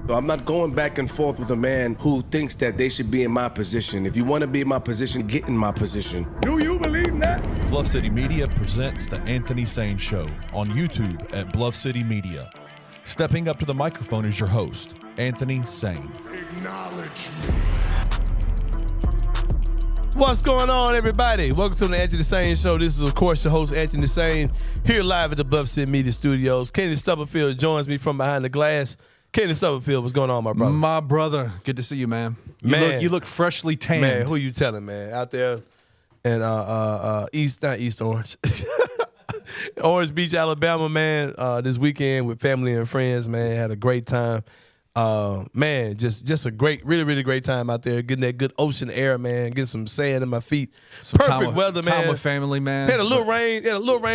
So I'm not going back and forth with a man who thinks that they should be in my position. If you want to be in my position, get in my position. Do you believe that? Bluff City Media presents The Anthony Sain Show on YouTube at Bluff City Media. Stepping up to the microphone is your host, Anthony Sain. Acknowledge me. What's going on, everybody? Welcome to the Anthony Sain Show. This is, of course, your host, Anthony Sain, here live at the Bluff City Media Studios. Kenny Stubblefield joins me from behind the glass. Kenny Stubblefield, what's going on, my brother? My brother, good to see you, man. You look freshly tanned. Man, who you telling, man? Out there in not East Orange. Orange Beach, Alabama, man. This weekend with family and friends, man. Had a great time. Man, just a great, really great time out there, getting that good ocean air, man, getting some sand in my feet. Perfect weather, man. Time with family, man. Had a little rain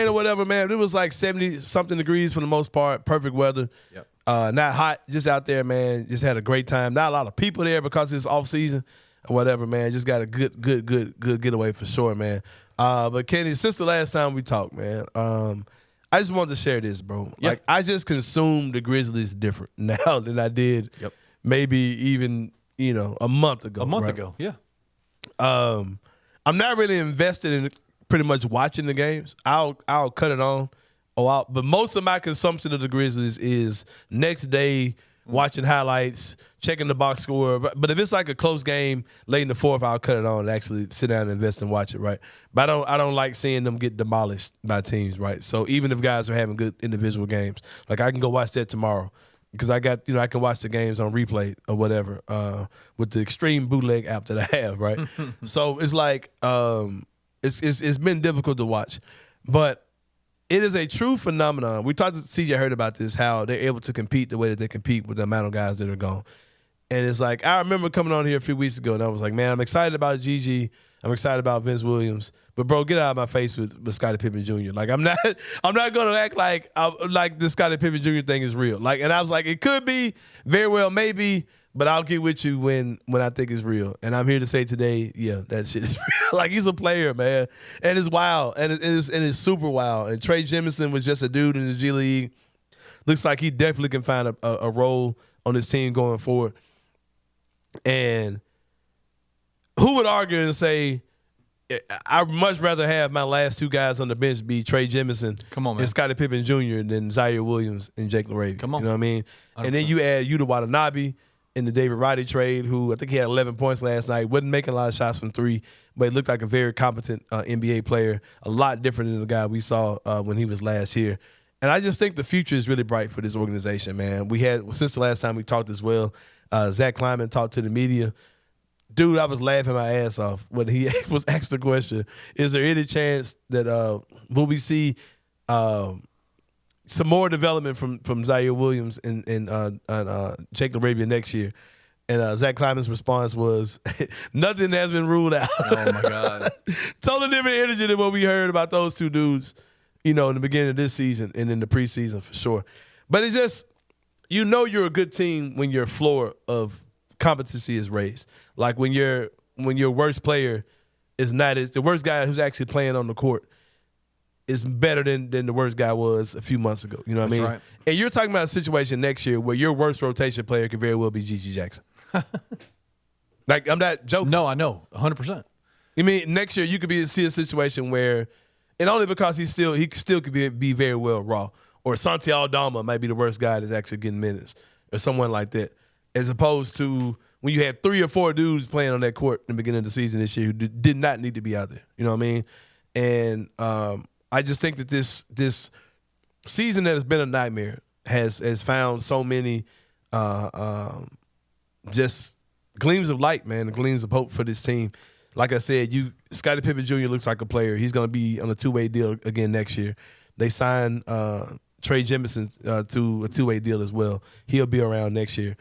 or whatever, man. It was like 70-something degrees for the most part. Perfect weather. Yep. Not hot, just out there, man. Just had a great time. Not a lot of people there because it's off season or whatever, man. Just got a good getaway for sure, man. But Kenny, since the last time we talked, man, I just wanted to share this, bro. Yep. Like, I just consume the Grizzlies different now than I did maybe even, a month ago. Yeah. I'm not really invested in pretty much watching the games. I'll cut it on. But most of my consumption of the Grizzlies is next day watching highlights, checking the box score. But if it's like a close game late in the fourth, I'll cut it on and actually sit down and invest and watch it, right? But I don't like seeing them get demolished by teams, right? So even if guys are having good individual games, like I can go watch that tomorrow because I got, I can watch the games on replay or whatever with the extreme bootleg app that I have, right? So it's like it's been difficult to watch, but it is a true phenomenon. We talked to CJ Hurd about this, how they're able to compete the way that they compete with the amount of guys that are gone. And it's like, I remember coming on here a few weeks ago, and I was like, man, I'm excited about GG. I'm excited about Vince Williams. But, bro, get out of my face with Scottie Pippen Jr. Like, I'm not going to act like the Scottie Pippen Jr. thing is real. Like, and I was like, it could be, very well, maybe, but I'll get with you when I think it's real. And I'm here to say today, yeah, that shit is real. Like, he's a player, man. And it's wild. And it's super wild. And Trey Jemison was just a dude in the G League. Looks like he definitely can find a role on this team going forward. And who would argue and say, I'd much rather have my last two guys on the bench be Trey Jemison and Scottie Pippen Jr. than Zaire Williams and Jake LaRavia. Come on. You know what I mean? 100%. And then you add Yuta Watanabe in the David Roddy trade, who I think he had 11 points last night, wasn't making a lot of shots from three, but he looked like a very competent NBA player, a lot different than the guy we saw when he was last here. And I just think the future is really bright for this organization, man. We had, since the last time we talked as well, Zach Kleiman talked to the media. Dude, I was laughing my ass off when he was asked the question, is there any chance that will we see some more development from Zaire Williams and Jake LaRavia next year? And Zach Kleiman's response was, nothing has been ruled out. Oh, my God. Totally different energy than what we heard about those two dudes, in the beginning of this season and in the preseason for sure. But it's just, you're a good team when your floor of competency is raised. Like when your worst player is the worst guy who's actually playing on the court is better than the worst guy was a few months ago. You know what I mean? Right. And you're talking about a situation next year where your worst rotation player could very well be GG Jackson. Like, I'm not joking. No, I know, 100%. I mean, next year you could see a situation where, and only because he still could be very well raw, or Santi Aldama might be the worst guy that's actually getting minutes, or someone like that, as opposed to when you had 3 or 4 dudes playing on that court in the beginning of the season this year who did not need to be out there. You know what I mean? And I just think that this season that has been a nightmare has found so many just gleams of light, man, gleams of hope for this team. Like I said, Scottie Pippen Jr. looks like a player. He's going to be on a 2-way deal again next year. They signed Trey Jemison to a 2-way deal as well. He'll be around next year.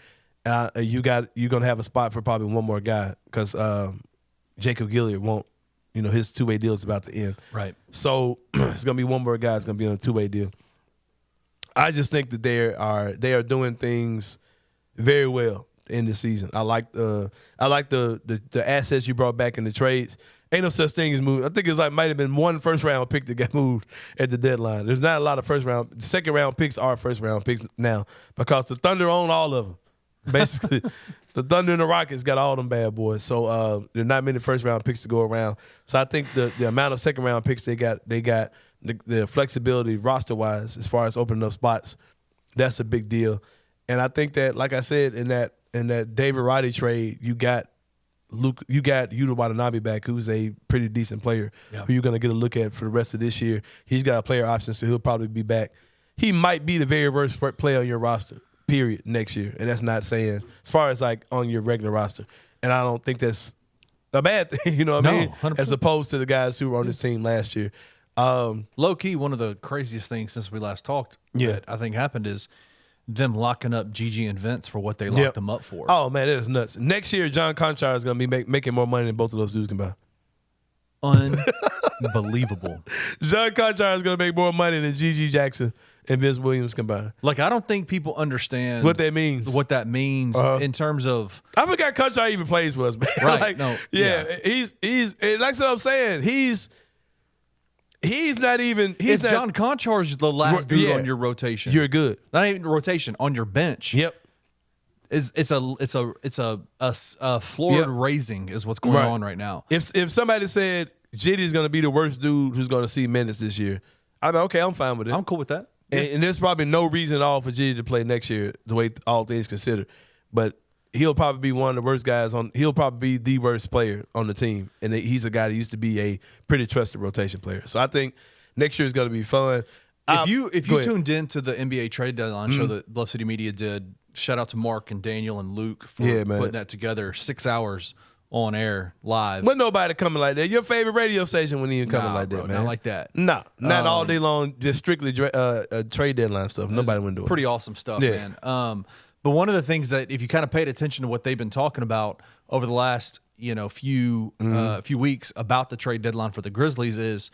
You're going to have a spot for probably one more guy because Jacob Gilliard won't. His 2-way deal is about to end. Right. So it's going to be one more guy that's going to be on a 2-way deal. I just think that they are doing things very well in the season. I like the assets you brought back in the trades. Ain't no such thing as moving. I think it's might have been one first-round pick that got moved at the deadline. There's not a lot of second-round picks are first-round picks now because the Thunder own all of them. Basically, the Thunder and the Rockets got all them bad boys. So there are not many first-round picks to go around. So I think the amount of second-round picks they got the flexibility roster-wise as far as opening up spots, that's a big deal. And I think that, like I said, in that David Roddy trade, you got Yuta Watanabe back, who's a pretty decent player, who you're going to get a look at for the rest of this year. He's got a player option, so he'll probably be back. He might be the very worst player on your roster, period, next year. And that's not saying, as far as like on your regular roster. And I don't think that's a bad thing, you know what I mean? 100%. As opposed to the guys who were on this team last year. Low key, one of the craziest things since we last talked that I think happened is them locking up GG and Vince for what they locked them up for. Oh, man, that is nuts. Next year, John Conchar is going to be making more money than both of those dudes combined. Unbelievable. John Conchar is going to make more money than GG Jackson and Vince Williams combined. Like, I don't think people understand what that means. In terms of. I forgot Conchar even plays for us, man. Right. Like, no. Yeah. He's like what I'm saying. He's not even. If John Conchar's the last dude on your rotation, you're good. Not even rotation, on your bench. Yep. It's a floor raising is what's going on right now. If somebody said Jitty's going to be the worst dude who's going to see minutes this year, I'm like, okay, I'm fine with it. I'm cool with that. And there's probably no reason at all for Jitty to play next year, the way all things considered. But he'll probably be one of the worst guys on. He'll probably be the worst player on the team, and he's a guy that used to be a pretty trusted rotation player. So I think next year is going to be fun. If you tuned in to the NBA trade deadline show that Bluff City Media did, shout out to Mark and Daniel and Luke for putting that together. 6 hours on air live. But nobody coming like that. Your favorite radio station wouldn't even coming like that, man. Not like that. Nah, not all day long. Just strictly trade deadline stuff. Nobody wouldn't do it. Pretty awesome stuff, man. But one of the things that, if you kind of paid attention to what they've been talking about over the last few weeks about the trade deadline for the Grizzlies is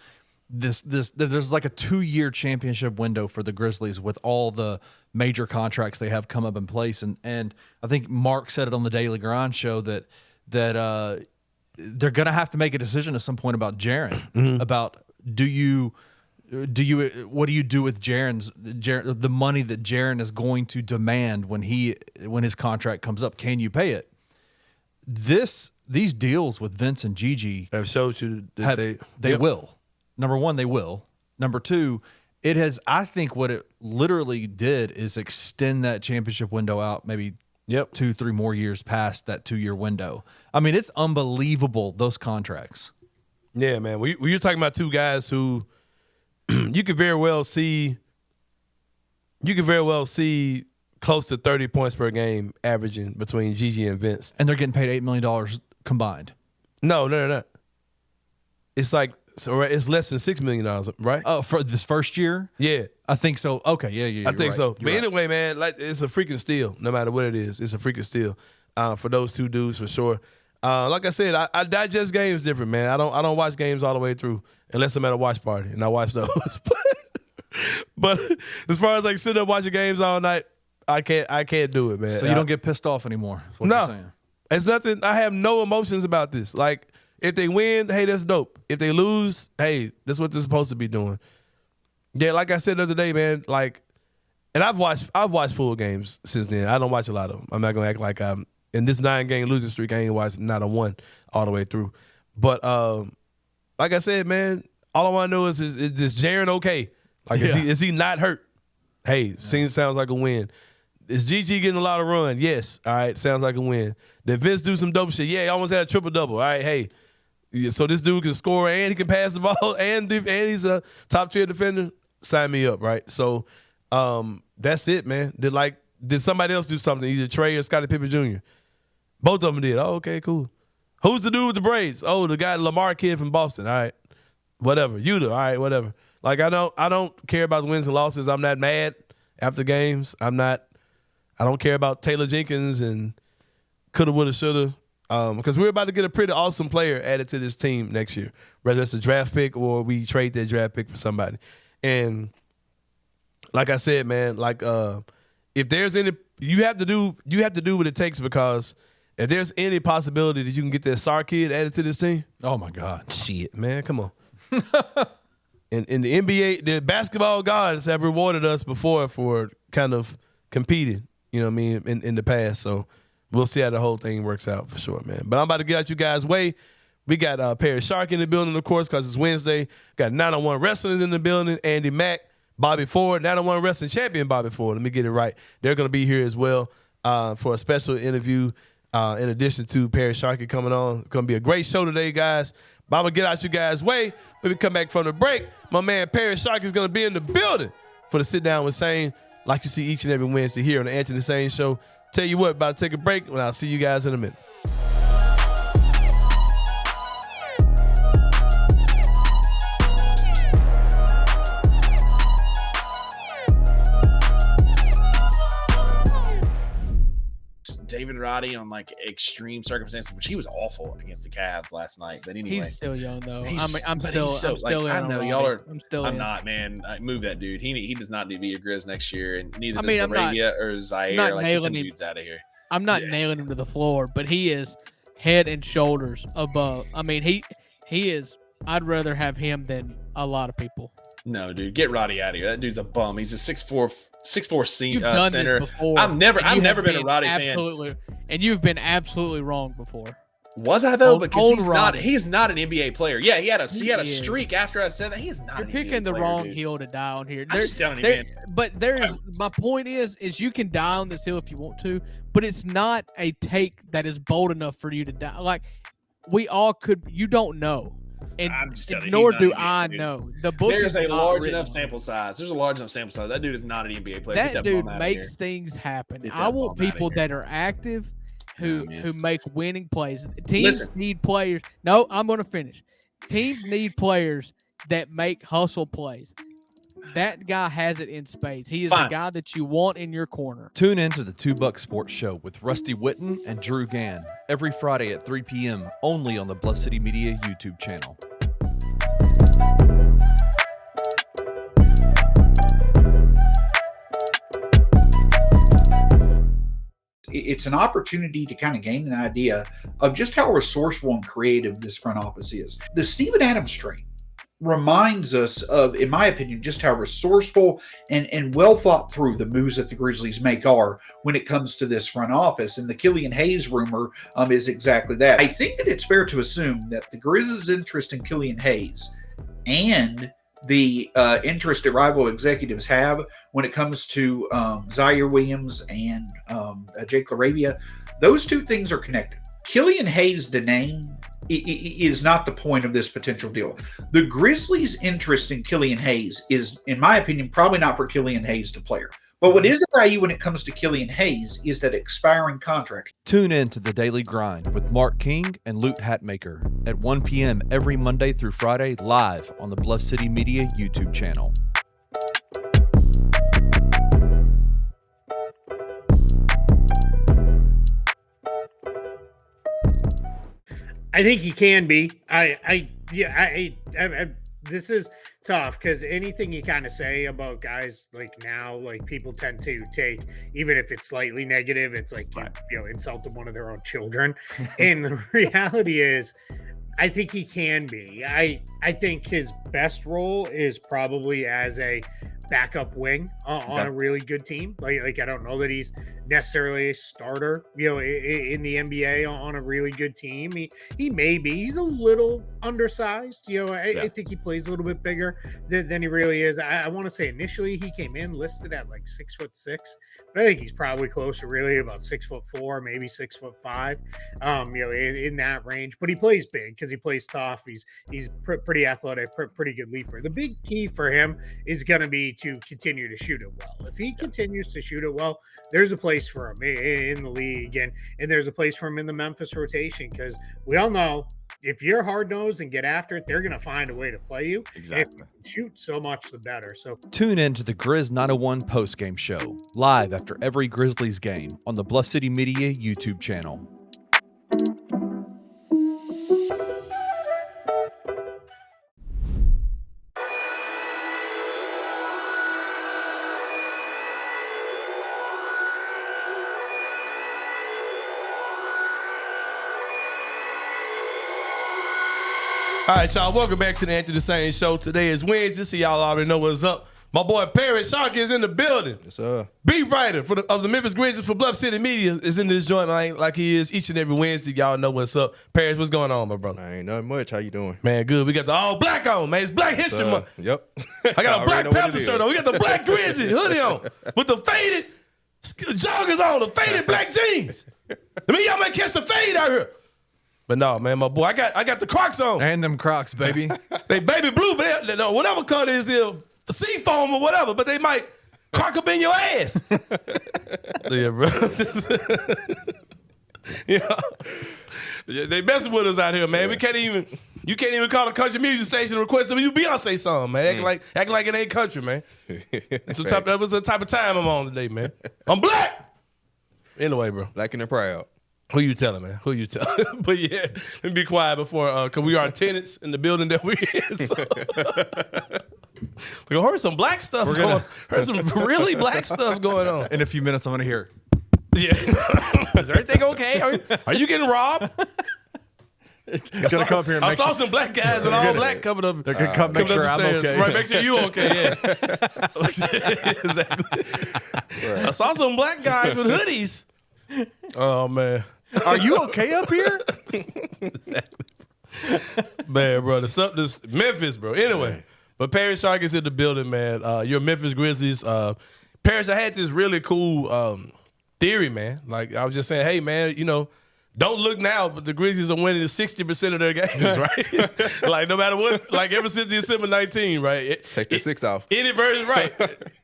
there's like a 2-year championship window for the Grizzlies with all the major contracts they have come up in place, and I think Mark said it on the Daily Grind show that they're gonna have to make a decision at some point about Jaren about what do you do with Jaren, the money that Jaren is going to demand when his contract comes up? Can you pay it? These deals with Vince and Gigi have showed you that they will. Number one, they will. Number two, it has. I think what it literally did is extend that championship window out maybe 2-3 more years past that 2-year window. I mean, it's unbelievable, those contracts. Yeah, man. You're talking about two guys who you could very well see close to 30 points per game averaging between Gigi and Vince. And they're getting paid $8 million combined. No, they're not. It's like, so it's less than $6 million, right? Oh, for this first year? Yeah. I think so. Okay, yeah. I think so. But anyway, man, like, it's a freaking steal, no matter what it is. It's a freaking steal for those two dudes, for sure. Like I said, I digest games different, man. I don't watch games all the way through unless I'm at a watch party, and I watch those. But as far as like sitting up watching games all night, I can't do it, man. So you don't get pissed off anymore? Is what you're saying. It's nothing. I have no emotions about this. Like, if they win, hey, that's dope. If they lose, hey, that's what they're supposed to be doing. Yeah, like I said the other day, man. Like, and I've watched full games since then. I don't watch a lot of them. I'm not gonna act like I'm in this 9-game losing streak. I ain't watched not a one all the way through. But like I said, man, all I want to know is Jaren okay? Like, is he not hurt? Hey, sounds like a win. Is GG getting a lot of run? Yes. All right, sounds like a win. Did Vince do some dope shit? Yeah, he almost had a triple-double. All right, hey. So this dude can score and he can pass the ball and he's a top-tier defender? Sign me up, right? So that's it, man. Did somebody else do something? Either Trey or Scottie Pippen Jr.? Both of them did. Oh, okay, cool. Who's the dude with the braids? Oh, the guy, Lamar kid from Boston. All right, whatever. Yuta. All right, whatever. Like, I don't care about the wins and losses. I'm not mad after games. I don't care about Taylor Jenkins and coulda, woulda, shoulda. Because we're about to get a pretty awesome player added to this team next year, whether it's a draft pick or we trade that draft pick for somebody. And like I said, man, like if there's any, you have to do what it takes, because if there's any possibility that you can get that Sar kid added to this team, oh my God, shit, man, come on. And the NBA, the basketball gods have rewarded us before for kind of competing. you know what I mean, in the past. So we'll see how the whole thing works out for sure, man. But I'm about to get out you guys' way. We got Parish Sharkey in the building, of course, because it's Wednesday. Got 901 Wrestlers in the building, Andy Mack, Bobby Ford, 901 Wrestling Champion Bobby Ford. Let me get it right. They're going to be here as well for a special interview in addition to Parish Sharkey coming on. It's going to be a great show today, guys. But I'm going to get out you guys' way. When we come back from the break, my man Parish Sharkey is going to be in the building for the Sit Down with Sain, like you see each and every Wednesday here on the Anthony Sain Show. Tell you what, about to take a break, and I'll see you guys in a minute. David Roddy on like extreme circumstances, which he was awful against the Cavs last night. But anyway, he's still young though. I'm not, man. Move that dude. He does not need to be a Grizz next year, and neither does Arabia or Zaire. Like, get them dudes out of here. I'm not nailing him to the floor, but he is head and shoulders above. I mean, he is. I'd rather have him than a lot of people. No, dude, get Roddy out of here. That dude's a bum. He's a 6'4" center. This before, I've never been a Roddy fan. And you've been absolutely wrong before. Was I though? Because he's not an NBA player. Yeah, he had a streak after I said that. He is not. You're picking the wrong hill to die on here. I'm just telling you, man. But my point is you can die on this hill if you want to, but it's not a take that is bold enough for you to die. Like we all could. You don't know. And nor do I know. The book There's a large enough sample size. There's a large enough sample size. That dude is not an NBA player. That dude makes things happen. I want people that are active who make winning plays. Teams need players. No, I'm going to finish. Teams need players that make hustle plays. That guy has it in spades. He is the guy that you want in your corner. Tune in to the $2 Sports Show with Rusty Witten and Drew Gann every Friday at 3 p.m. only on the Bluff City Media YouTube channel. It's an opportunity to kind of gain an idea of just how resourceful and creative this front office is. The Steven Adams trade reminds us of, in my opinion, just how resourceful and well thought through the moves that the Grizzlies make are when it comes to this front office. And the Killian Hayes rumor is exactly that. I think that it's fair to assume that the Grizzlies' interest in Killian Hayes and the interest that rival executives have when it comes to Zaire Williams and Jake LaRavia, those two things are connected. Killian Hayes, the name, is not the point of this potential deal. The Grizzlies' interest in Killian Hayes is, in my opinion, probably not for Killian Hayes to play. But what is of value when it comes to Killian Hayes is that expiring contract. Tune in to The Daily Grind with Mark King and Lute Hatmaker at 1 p.m. every Monday through Friday live on the Bluff City Media YouTube channel. I think he can be. This is tough because anything you kind of say about guys like now, like people tend to take, even if it's slightly negative, it's like you insulted one of their own children. And the reality is, I think he can be. I think his best role is probably as a backup wing on a really good team. Like I don't know that he's necessarily a starter, in the NBA on a really good team. He may be. He's a little undersized. I think he plays a little bit bigger than he really is. I want to say initially he came in listed at like 6'6", but I think he's probably closer really about 6'4", maybe 6'5". In that range. But he plays big because he plays tough. He's pretty athletic, pretty good leaper. The big key for him is going to be to continue to shoot it well. If he continues to shoot it well, there's a place for him in the league, and there's a place for him in the Memphis rotation, because we all know if you're hard-nosed and get after it, they're going to find a way to play you. Exactly. If you can shoot, so much the better. So tune in to the Grizz 901 postgame show live after every Grizzlies game on the Bluff City Media YouTube channel. All right, y'all, welcome back to the Anthony Sain Show. Today is Wednesday, so y'all already know what's up. My boy Parish Sharkey is in the building. Yes, sir. Beat writer of the Memphis Grizzlies for Bluff City Media is in this joint like he is each and every Wednesday. Y'all know what's up. Parish, what's going on, my brother? Ain't nothing much. How you doing? Man, good. We got the all black on, man. It's Black History Month. Yep. I got a Black Panther shirt on. We got the Black Grizzly hoodie on with the faded joggers on, the faded black jeans. I mean, y'all might catch the fade out here. But no, man, my boy, I got the Crocs on. And them Crocs, baby. They baby blue, but they, whatever color is sea foam or whatever, but they might crock up in your ass. Yeah, bro. Yeah. They messing with us out here, man. Yeah. You can't even call a country music station and request a Beyonce song, man. Acting like it ain't country, man. That was the type of time I'm on today, man. I'm black. Anyway, bro. Black and proud. Who you telling, man? Who you telling? But yeah, let me be quiet before, because we are tenants in the building that we're in. So. We heard some black stuff heard some really black stuff going on. In a few minutes, I'm going to hear. Yeah. Is everything okay? Are you getting robbed? Gonna come up here and I saw some black guys in all black coming up. They're gonna come make sure I'm okay. Right, make sure you okay. Yeah, exactly. Right. I saw some black guys with hoodies. Oh man, are you okay up here? Exactly. Man, bro, this Memphis, bro. Anyway, but Parish Sharkey is in the building, man. You're Memphis Grizzlies. Parish, I had this really cool theory, man. Like I was just saying, hey, man, you know. Don't look now, but the Grizzlies are winning 60% of their games, right? Like no matter what, like ever since December 19, right? Take the 6 off. Any version, right?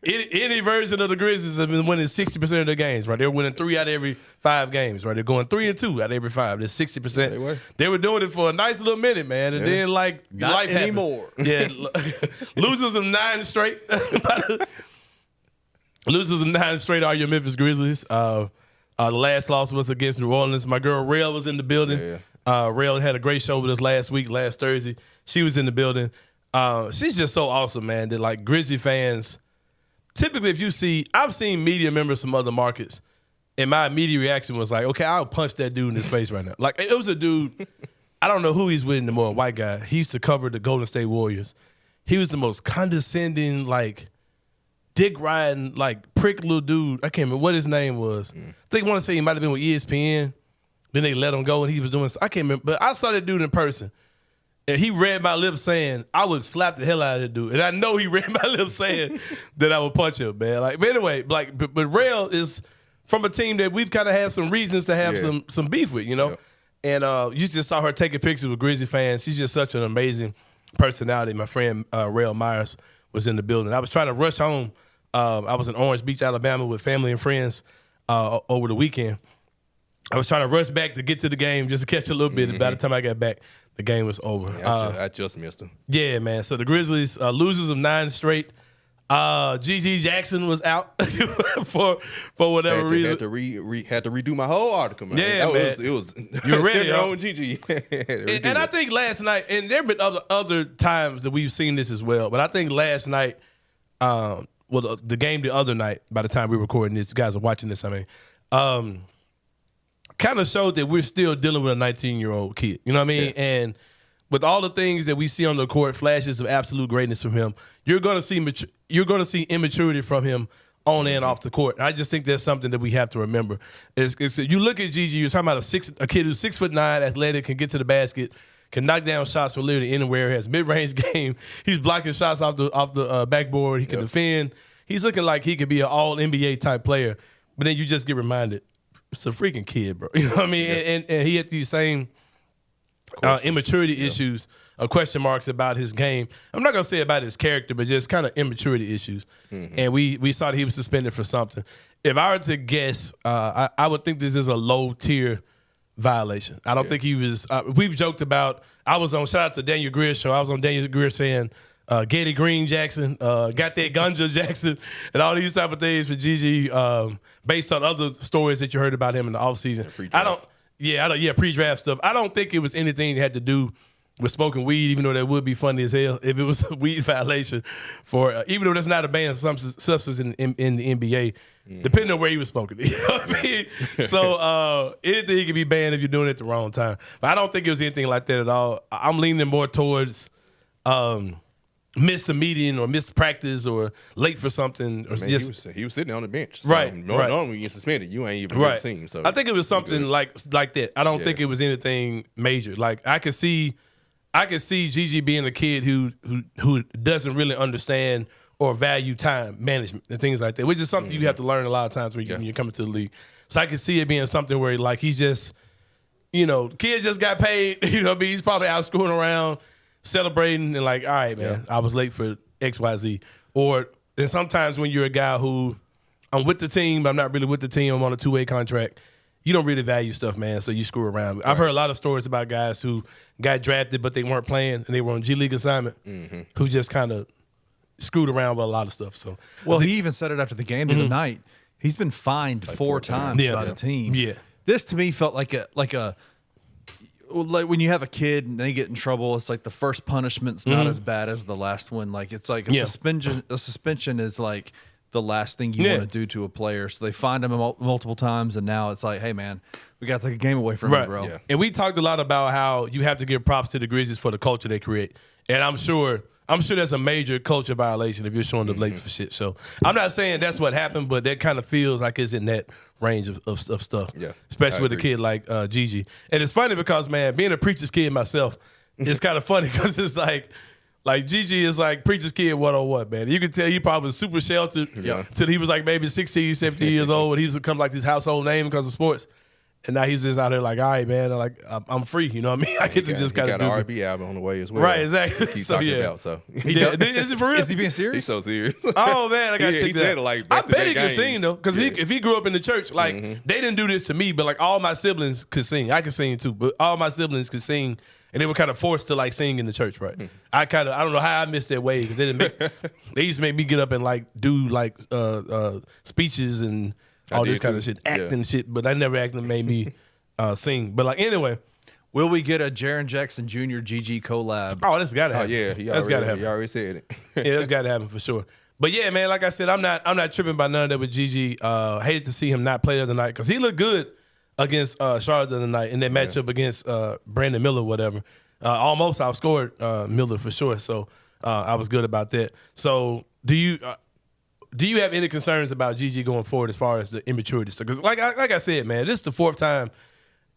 any version of the Grizzlies have been winning 60% of their games, right? They're winning 3 out of every 5 games, right? They're going 3-2 out of every 5. That's 60%. They were doing it for a nice little minute, man, and then like not life anymore. Happened. Yeah, losers of 9 straight. Losers of 9 straight are your Memphis Grizzlies. The last loss was against New Orleans. My girl Rail was in the building. Rail had a great show with us last Thursday. She was in the building. She's just so awesome, man, that like Grizzly fans, typically I've seen media members from other markets, and my immediate reaction was like, okay, I'll punch that dude in his face right now. Like it was a dude, I don't know who he's with anymore, a white guy. He used to cover the Golden State Warriors. He was the most condescending, like, dick riding, like prick little dude. I can't remember what his name was. I think I want to say he might have been with ESPN. Then they let him go and he was doing. I can't remember, but I saw that dude in person, and he read my lips saying I would slap the hell out of that dude, and I know he read my lips saying that I would punch him, man. Like, but anyway, like, but Rail is from a team that we've kind of had some reasons to have some beef with, you know. And you just saw her taking pictures with Grizzly fans. She's just such an amazing personality. My friend Rail Myers was in the building. I was trying to rush home. I was in Orange Beach, Alabama with family and friends over the weekend. I was trying to rush back to get to the game just to catch a little bit. And by the time I got back, the game was over. Yeah, I just missed him. Yeah, man. So the Grizzlies, losers of 9 straight. GNG Jackson was out for whatever reason. Had to redo my whole article, man. Yeah, man. It was you were ready on GG. And I think last night, and there have been other times that we've seen this as well, but I think last night, the game the other night, by the time we were recording this, you guys are watching this, I mean, kind of showed that we're still dealing with a 19-year-old kid. You know what I mean? Yeah. And with all the things that we see on the court, flashes of absolute greatness from him, you're going to see immaturity from him on and off the court. I just think that's something that we have to remember. You look at GG, you're talking about a kid who's 6'9", athletic, can get to the basket, can knock down shots from literally anywhere, has mid-range game. He's blocking shots off the backboard. He can defend. He's looking like he could be an all-NBA type player. But then you just get reminded, it's a freaking kid, bro. You know what I mean? Yeah. And he had these same immaturity issues, question marks about his game. I'm not going to say about his character, but just kind of immaturity issues. Mm-hmm. And we saw that he was suspended for something. If I were to guess, I would think this is a low-tier violation. I don't think he was. We've joked about. I was on. Shout out to Daniel Greer's show. I was on Daniel Greer saying, "Getty Green Jackson, got that Gunja Jackson," and all these type of things for GG, based on other stories that you heard about him in the offseason. Pre-draft stuff. I don't think it was anything that had to do with smoking weed, even though that would be funny as hell if it was a weed violation for, even though that's not a banned substance in the NBA, depending on where he was smoking. You know what I mean? So anything can be banned if you're doing it at the wrong time. But I don't think it was anything like that at all. I'm leaning more towards missed a meeting or missed practice or late for something. Or just he was sitting on the bench. So right. Normally when you get suspended, you ain't even right. with the team. So I think it was something like that. I don't think it was anything major. Like I could see GG being a kid who doesn't really understand or value time management and things like that, which is something you have to learn a lot of times when you're coming to the league. So I could see it being something where like he's just, kid just got paid. He's probably out screwing around, celebrating, and like, all right, man, I was late for XYZ. Or then sometimes when you're a guy who I'm with the team, but I'm not really with the team, I'm on a 2-way contract, you don't really value stuff, man, so you screw around. Right. I've heard a lot of stories about guys who got drafted but they weren't playing and they were on G League assignment who just kind of screwed around with a lot of stuff. So, he even said it after the game the other night. He's been fined like 4 times by the team. Yeah. This to me felt like when you have a kid and they get in trouble, it's like the first punishment's not as bad as the last one. Like it's like a suspension. A suspension is like the last thing you want to do to a player. So they fined him multiple times, and now it's like, hey man, we got to take a game away from him, bro. Yeah. And we talked a lot about how you have to give props to the Grizzlies for the culture they create, and I'm sure that's a major culture violation if you're showing up late for shit. So I'm not saying that's what happened, but that kind of feels like it's in that range of stuff. Yeah, especially with a kid like Gigi. And it's funny because, man, being a preacher's kid myself, it's kind of funny because it's like Gigi is like preacher's kid 101, man. You can tell he probably was super sheltered till he was like maybe 16, 17 years old, and he was become like this household name because of sports. And now he's just out there like, all right, man, I'm free. You know what I mean? I get to just kind of do an R&B album on the way as well. Right, exactly. Keep talking about, so. Is it for real? Is he being serious? He's so serious. Oh, man, I got to check he that said out. it like I bet he could sing, though, because if he grew up in the church, like, they didn't do this to me, but, like, all my siblings could sing. I could sing, too, but all my siblings could sing, and they were kind of forced to, like, sing in the church, right? I don't know how I missed that wave, because they used to make me get up and, like, do, like, speeches and all this kind of shit, acting shit, but I never actually made me sing. But, like, anyway. Will we get a Jaren Jackson Jr. GG collab? Oh, that's got to happen. Yeah, that's got to happen. He already said it. Yeah, that's got to happen for sure. But yeah, man, like I said, I'm not tripping by none of that with GG. Hated to see him not play the other night because he looked good against Charlotte the other night in that matchup against Brandon Miller, whatever. Almost outscored Miller for sure. So I was good about that. So do you have any concerns about GG going forward as far as the immaturity stuff? Because like I said, man, this is the 4th time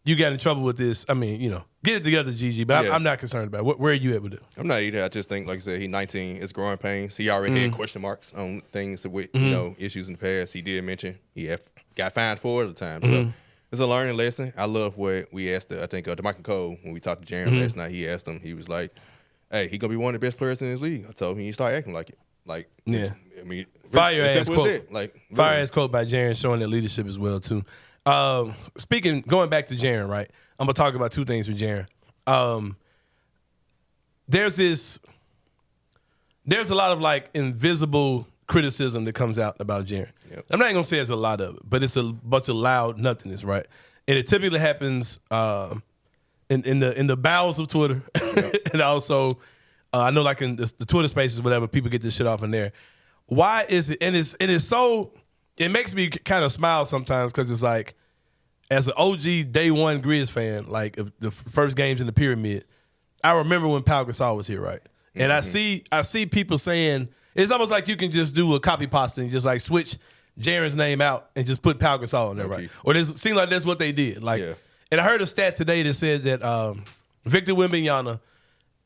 you got in trouble with this. I mean, get it together, GG. But I'm not concerned about it. Where are you able to? I'm not either. I just think, like I said, he's 19. It's growing pains. He already had question marks on things with issues in the past. He did mention he got fined for it at the time. So it's a learning lesson. I love what we asked. I think DeMarcus Cole, when we talked to Jaren last night, he asked him. He was like, "Hey, he gonna be one of the best players in this league." I told him he start acting like it. Like, yeah. I mean, fire ass quote. Fire ass quote quote by Jaren showing that leadership as well too. Going back to Jaren, right? I'm gonna talk about 2 things with Jaren. There's a lot of like invisible criticism that comes out about Jaren. Yep. I'm not even gonna say there's a lot of it, but it's a bunch of loud nothingness, right? And it typically happens in the bowels of Twitter, and also I know like in the Twitter spaces, whatever, people get this shit off in there. Why is it? And it's so. It makes me kind of smile sometimes because it's like, as an OG day one Grizz fan, like the first games in the pyramid, I remember when Pau Gasol was here, right? And I see people saying it's almost like you can just do a copy pasta and just like switch Jaren's name out and just put Pau Gasol in there, right? Or it seems like that's what they did. Like, and I heard a stat today that says that Victor Wembanyama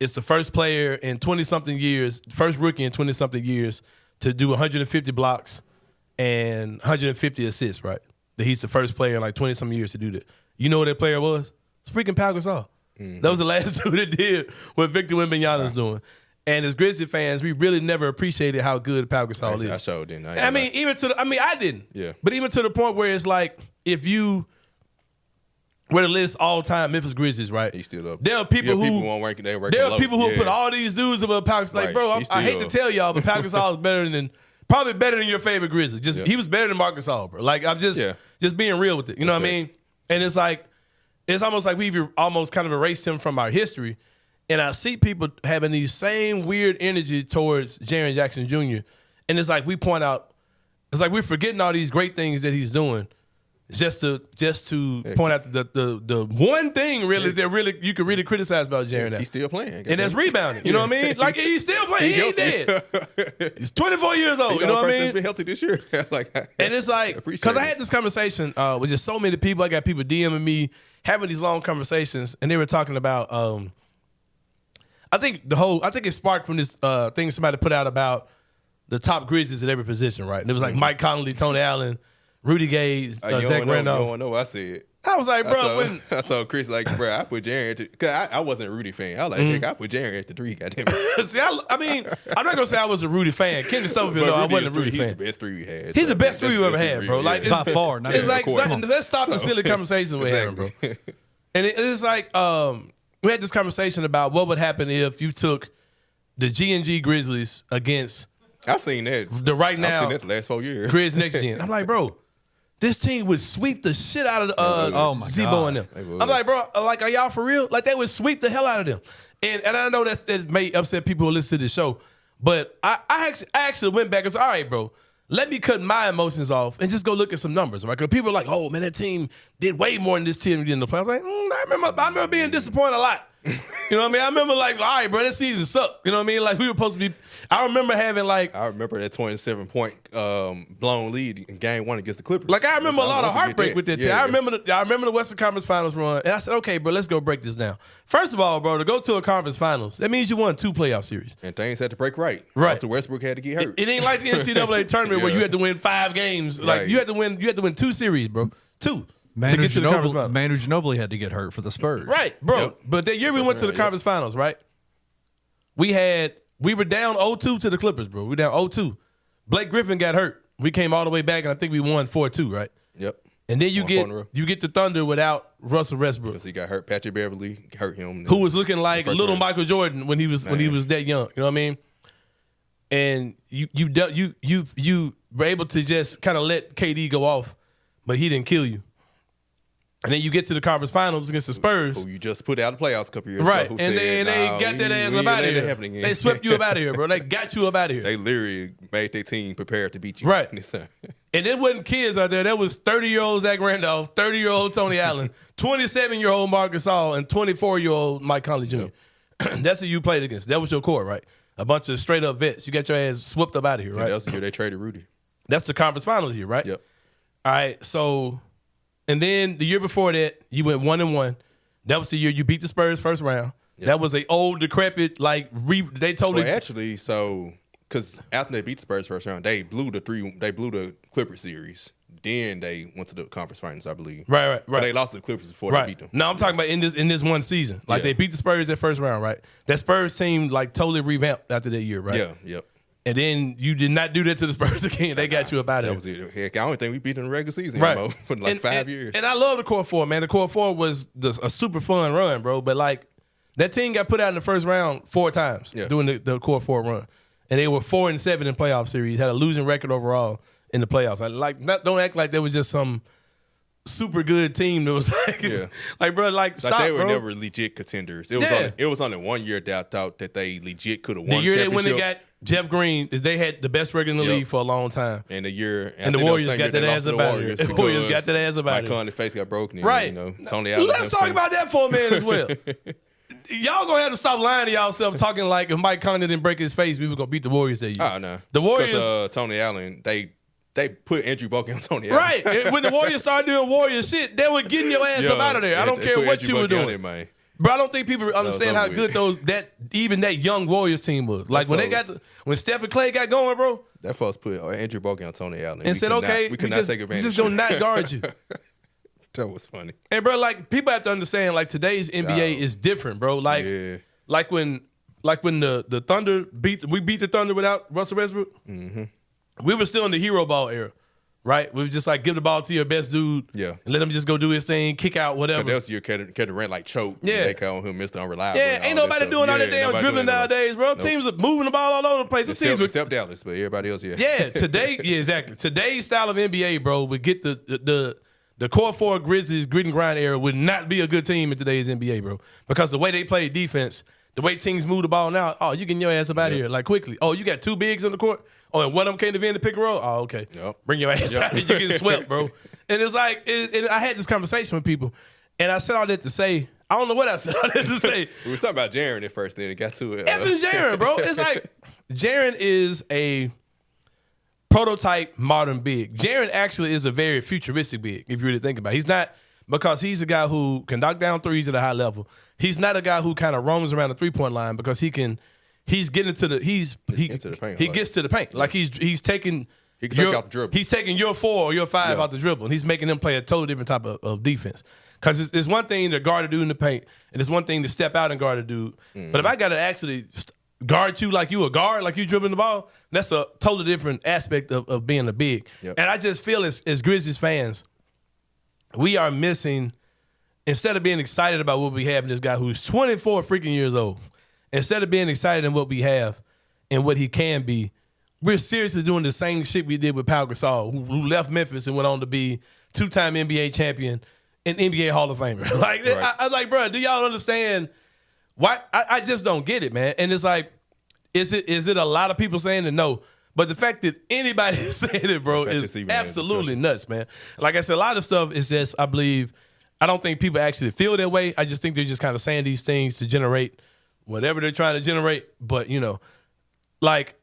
is the first player in 20-something years, first rookie in 20-something years to do 150 blocks and 150 assists, right? That he's the first player in like 20-some years to do that. You know what that player was? It's freaking Pau Gasol. That was the last dude that did what Victor Wembanyama's doing. And as Grizzly fans, we really never appreciated how good Pau Gasol is. I sure didn't. I didn't. Yeah. But even to the point where it's like, if you were to list all-time Memphis Grizzlies, right? He's still up. There are people who won't rank. There are people who put all these dudes above Pau Gasol. Like, bro, I hate to tell y'all, but Pau Gasol is better than. Probably better than your favorite Grizzly. He was better than Marc Gasol, bro. Like, I'm just being real with it. You know what I mean? And it's like, it's almost like we've almost kind of erased him from our history. And I see people having these same weird energy towards Jaren Jackson Jr. And it's like we point out, it's like we're forgetting all these great things that he's doing Just to point out the one thing that you can really criticize about Jaren. He's still playing, and that's rebounding. You know what I mean? Like he's still playing. He ain't dead. He's 24 years old. You know what I mean? Been healthy this year. And it's like because I had this conversation with just so many people. I got people DMing me having these long conversations, and they were talking about. I think it sparked from this thing somebody put out about the top Grizzlies at every position, right? And it was like Mike Conley, Tony Allen, Rudy Gay, Zach Randolph. You don't know what I said. I was like, bro, I told Chris, like, bro, I put Jaren because I wasn't a Rudy fan. I was like, Nick, I put Jaren at the 3, goddamn it. See, I mean, I'm not gonna say I was a Rudy fan. Kenny Stubblefield, no, I wasn't a Rudy fan. He's the best 3 we had. He's the best 3 we ever had, bro. Like, by far. It's like let's stop the silly conversation with him, bro. And it's like we had this conversation about what would happen if you took the GNG Grizzlies against. I've seen that. The right now. I've seen that the last 4 years. Grizz next gen. I'm like, bro, this team would sweep the shit out of Zebo and them. I'm like, bro, like, are y'all for real? Like, they would sweep the hell out of them. And I know that may upset people who listen to the show, but I actually went back and said, all right, bro, let me cut my emotions off and just go look at some numbers, right? Because people are like, oh, man, that team did way more than this team did in the playoffs. I was like, I remember being disappointed a lot. You know what I mean? I remember like, all right, bro, that season sucked. You know what I mean? Like we were supposed to be. I remember having like. I remember that 27-point blown lead in Game 1 against the Clippers. Like I remember a lot of heartbreak with that team. I remember the Western Conference Finals run, and I said, okay, bro, let's go break this down. First of all, bro, to go to a conference finals, that means you won 2 playoff series. And things had to break right. Right. So Westbrook had to get hurt. It ain't like the NCAA tournament where you had to win 5 games. Like you had to win 2 series, bro. 2. Manu Ginobili had to get hurt for the Spurs. Right, bro. Yep. But that year we went to the conference finals, right? We were down 0-2 to the Clippers, bro. We were down 0-2. Blake Griffin got hurt. We came all the way back, and I think we won 4-2, right? Yep. And then you get the Thunder without Russell Westbrook. Because he got hurt. Patrick Beverly hurt him. Who was looking like little Michael Jordan when he was that young. You know what I mean? And you were able to just kind of let KD go off, but he didn't kill you. And then you get to the conference finals against the Spurs. Who you just put out the playoffs a couple years ago. Who and they got that ass up out of here. They swept you up out of here, bro. They got you up out of here. They literally made their team prepared to beat you. Right. And there wasn't kids out there. There was 30-year-old Zach Randolph, 30-year-old Tony Allen, 27-year-old Marc Gasol, and 24-year-old Mike Conley Jr. Yep. That's who you played against. That was your core, right? A bunch of straight-up vets. You got your ass swept up out of here, right? That was the year they traded Rudy. That's the conference finals year, right? Yep. All right, so... And then the year before that, you went 1-1. That was the year you beat the Spurs first round. Yep. That was an old, decrepit, they totally. Well, actually, because after they beat the Spurs first round, they blew the Clippers series. Then they went to the conference finals, I believe. Right. But they lost to the Clippers before they beat them. No, I'm talking about in this one season. Like they beat the Spurs that first round, right? That Spurs team totally revamped after that year, right? Yeah. Yep. And then you did not do that to the Spurs again. They got you up out of there. That was it. Heck, I don't think we beat them in the regular season for 5 years. And I love the Core 4, man. The Core 4 was a super fun run, bro. But that team got put out in the first round 4 times doing the Core 4 run. And they were 4-7 in playoff series, had a losing record overall in the playoffs. Don't act like there was just some super good team that was stop, they were bro. never legit contenders. It was only 1 year that I thought that they legit could have won the year championship. When they got Jeff Green, they had the best record in the league for a long time. And the year and the Warriors got that ass about here. The Warriors got that ass about here. Mike Conley's face got broken. Right. Tony Allen. Let's talk about that for a minute as well. Y'all gonna have to stop lying to y'allself, talking like if Mike Conley didn't break his face, we were gonna beat the Warriors that year. Oh no, the Warriors. Because Tony Allen, they put Andrew Bogut on Tony Allen. Right. When the Warriors started doing Warrior shit, they were getting your ass up out of there. I don't care what you were doing. But I don't think people understand how good that young Warriors team was. Like when when Steph and Clay got going, bro. That folks put Andrew Bogut on Tony Allen and said, okay, we could not take advantage. We just gonna not guard you. That was funny. And bro, people have to understand, today's NBA is different, bro. Like when the Thunder beat the Thunder without Russell Westbrook. Mm-hmm. We were still in the hero ball era. Right? We was just give the ball to your best dude and let him just go do his thing, kick out, whatever. That was your Kevin Durant choked. Yeah. They call him Mr. Unreliable. Yeah, ain't nobody doing all that damn dribbling nowadays, bro. Nope. Teams are moving the ball all over the place. Except Dallas, but everybody else, Yeah, exactly. Today's style of NBA, bro, would get the Core 4 Grizzlies grit and grind era would not be a good team in today's NBA, bro. Because the way they play defense, the way teams move the ball now, oh, you getting your ass up out of here like quickly. Oh, you got 2 bigs on the court. Oh, and one of them came to defend the pick and roll. Oh, okay. Bring your ass out. You getting swept, bro. And it's like, I had this conversation with people, and I said all that to say, I don't know what I said all that to say. We were talking about Jaren at first, then it got to it. Effing Jaren, bro. It's like, Jaren is a prototype modern big. Jaren actually is a very futuristic big, if you really think about it. He's not, because he's a guy who can knock down threes at a high level. He's not a guy who kind of roams around the 3-point line because he gets to the paint. Like he's taking he can take out the dribble. He's taking your 4 or your 5 out the dribble, and he's making them play a totally different type of defense. Because it's one thing to guard a dude in the paint, and it's one thing to step out and guard a dude. But if I got to actually guard you like you a guard, like you dribbling the ball, that's a totally different aspect of being a big. And I just feel as Grizzlies fans, we are missing, instead of being excited about what we have in this guy who's 24 freaking years old, instead of being excited in what we have and what he can be, we're seriously doing the same shit we did with Marc Gasol, who left Memphis and went on to be 2-time NBA champion and NBA Hall of Famer. Like, right. I was like, bro, do y'all understand why? I just don't get it, man. And it's like, is it a lot of people saying it? No. But the fact that anybody is saying it, bro, is absolutely nuts, man. Like I said, a lot of stuff is just, I don't think people actually feel that way. I just think they're just kind of saying these things to generate whatever they're trying to generate. But, like,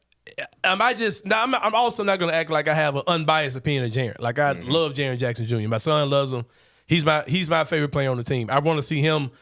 I'm also not going to act like I have an unbiased opinion of Jaren. Like, I love Jaren Jackson Jr. My son loves him. He's my favorite player on the team. I want to see him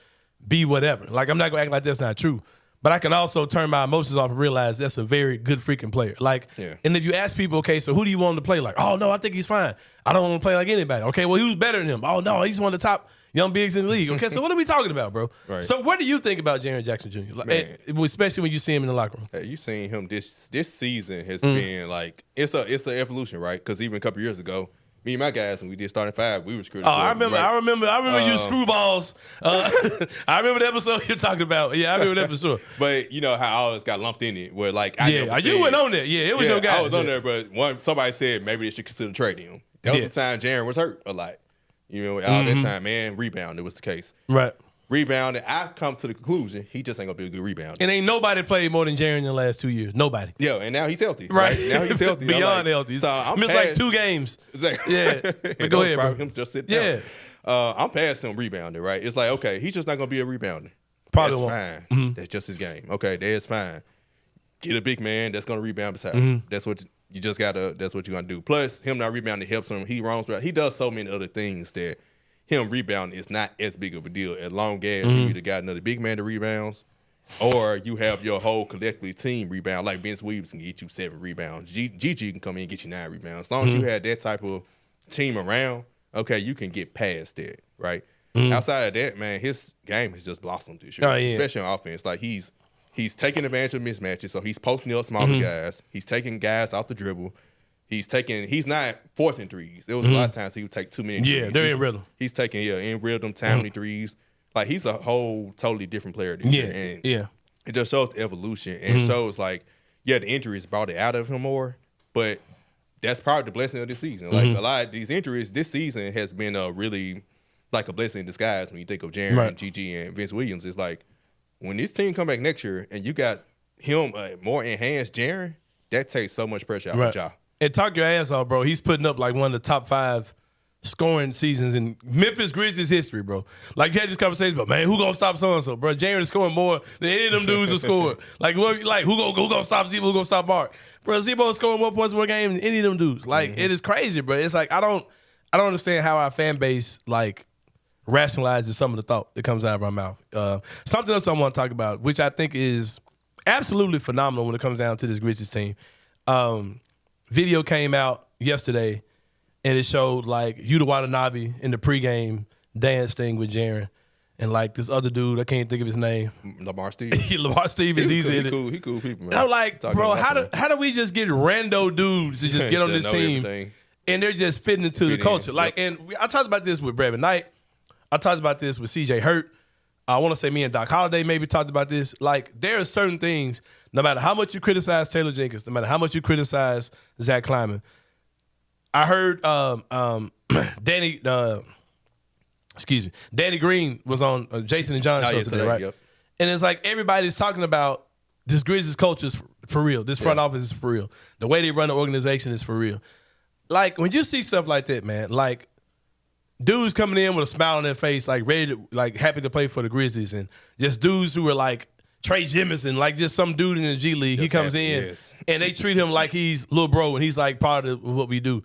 be whatever. Like, I'm not going to act like that's not true. But I can also turn my emotions off and realize that's a very good freaking player. Like, and if you ask people, okay, so who do you want him to play like? Oh, no, I think he's fine. I don't want to play like anybody. Okay, well, who's better than him? Oh, no, he's one of the top young bigs in the league. Okay, so what are we talking about, bro? Right. So what do you think about Jaren Jackson Jr.? Like, especially when you see him in the locker room. Hey, you seen him this season has been like, it's an evolution, right? Because even a couple years ago, me and my guys, when we did starting 5, we were screwed. Oh, I remember you screwballs. I remember the episode you're talking about. Yeah, I remember that for sure. But you know how I always got lumped in it, where like you went on there. Yeah, it was your guy. I was on there, but somebody said maybe they should consider trading him. That was the time Jaren was hurt a lot. All that time, man, rebound. It was the case. Right. Rebounding, I've come to the conclusion he just ain't gonna be a good rebounder. And ain't nobody played more than Jaren in the last 2 years. Nobody. Yeah, and now he's healthy. Right. Now he's healthy. Beyond healthy. So I missed like 2 games. Exactly. Yeah. But go ahead, bro. Him just sit down. Yeah. I'm past him rebounding, right? It's like, okay, he's just not gonna be a rebounder. Probably that's won't. Fine. That's just his game. Okay, that's fine. Get a big man that's gonna rebound beside him. That's what you just gotta. That's what you're gonna do. Plus, him not rebounding helps him. He roams around. He does so many other things that him rebounding is not as big of a deal. As long as you either got another big man that rebounds, or you have your whole collectively team rebound. Like Vince Williams can get you 7 rebounds. GG can come in and get you 9 rebounds. As long as you have that type of team around, okay, you can get past that, right? Outside of that, man, his game has just blossomed this year, especially on offense. Like he's taking advantage of mismatches, so he's posting up smaller guys. He's taking guys off the dribble. He's not forcing threes. There was a lot of times he would take too many threes. Yeah, they're in rhythm. He's taking in rhythm, timely threes. Like he's a whole totally different player this year. And it just shows the evolution and shows like, the injuries brought it out of him more, but that's probably the blessing of this season. Like a lot of these injuries this season has been really like a blessing in disguise when you think of Jaren and GG and Vince Williams. It's like when this team come back next year and you got him more enhanced Jaren, that takes so much pressure out of y'all. And talk your ass off, bro. He's putting up like one of the top 5 scoring seasons in Memphis Grizzlies history, bro. Like you had this conversation about, man, who gonna stop so and so, bro? Jaren is scoring more than any of them dudes are scoring. Like who gonna stop Zebo? Who gonna stop Marc? Bro, Zebo is scoring more points per game than any of them dudes. Like it is crazy, bro. It's like I don't understand how our fan base like rationalizes some of the thought that comes out of our mouth. Something else I want to talk about, which I think is absolutely phenomenal when it comes down to this Grizzlies team. Video came out yesterday, and it showed like Yuta Watanabe in the pregame dance thing with Jaren, and like this other dude, I can't think of his name. Lamar Stevens. Lamar Stevens, he's in it. He cool people, man. And I'm like, bro, how do we just get rando dudes to just get on this team, and they're just fitting into the culture? Like, and I talked about this with Brevin Knight. I talked about this with CJ Hurt. I want to say me and Doc Holliday maybe talked about this. Like, there are certain things, no matter how much you criticize Taylor Jenkins, no matter how much you criticize Zach Kleiman. I heard Danny Green was on Jason and John's show today, right? Yep. And it's like everybody's talking about this Grizzlies culture is for real. This front office is for real. The way they run the organization is for real. Like, when you see stuff like that, man, like, dudes coming in with a smile on their face, like, ready to, like, happy to play for the Grizzlies, and just dudes who are like Trey Jemison, like just some dude in the G League. He comes in and they treat him like he's little bro and he's like part of what we do.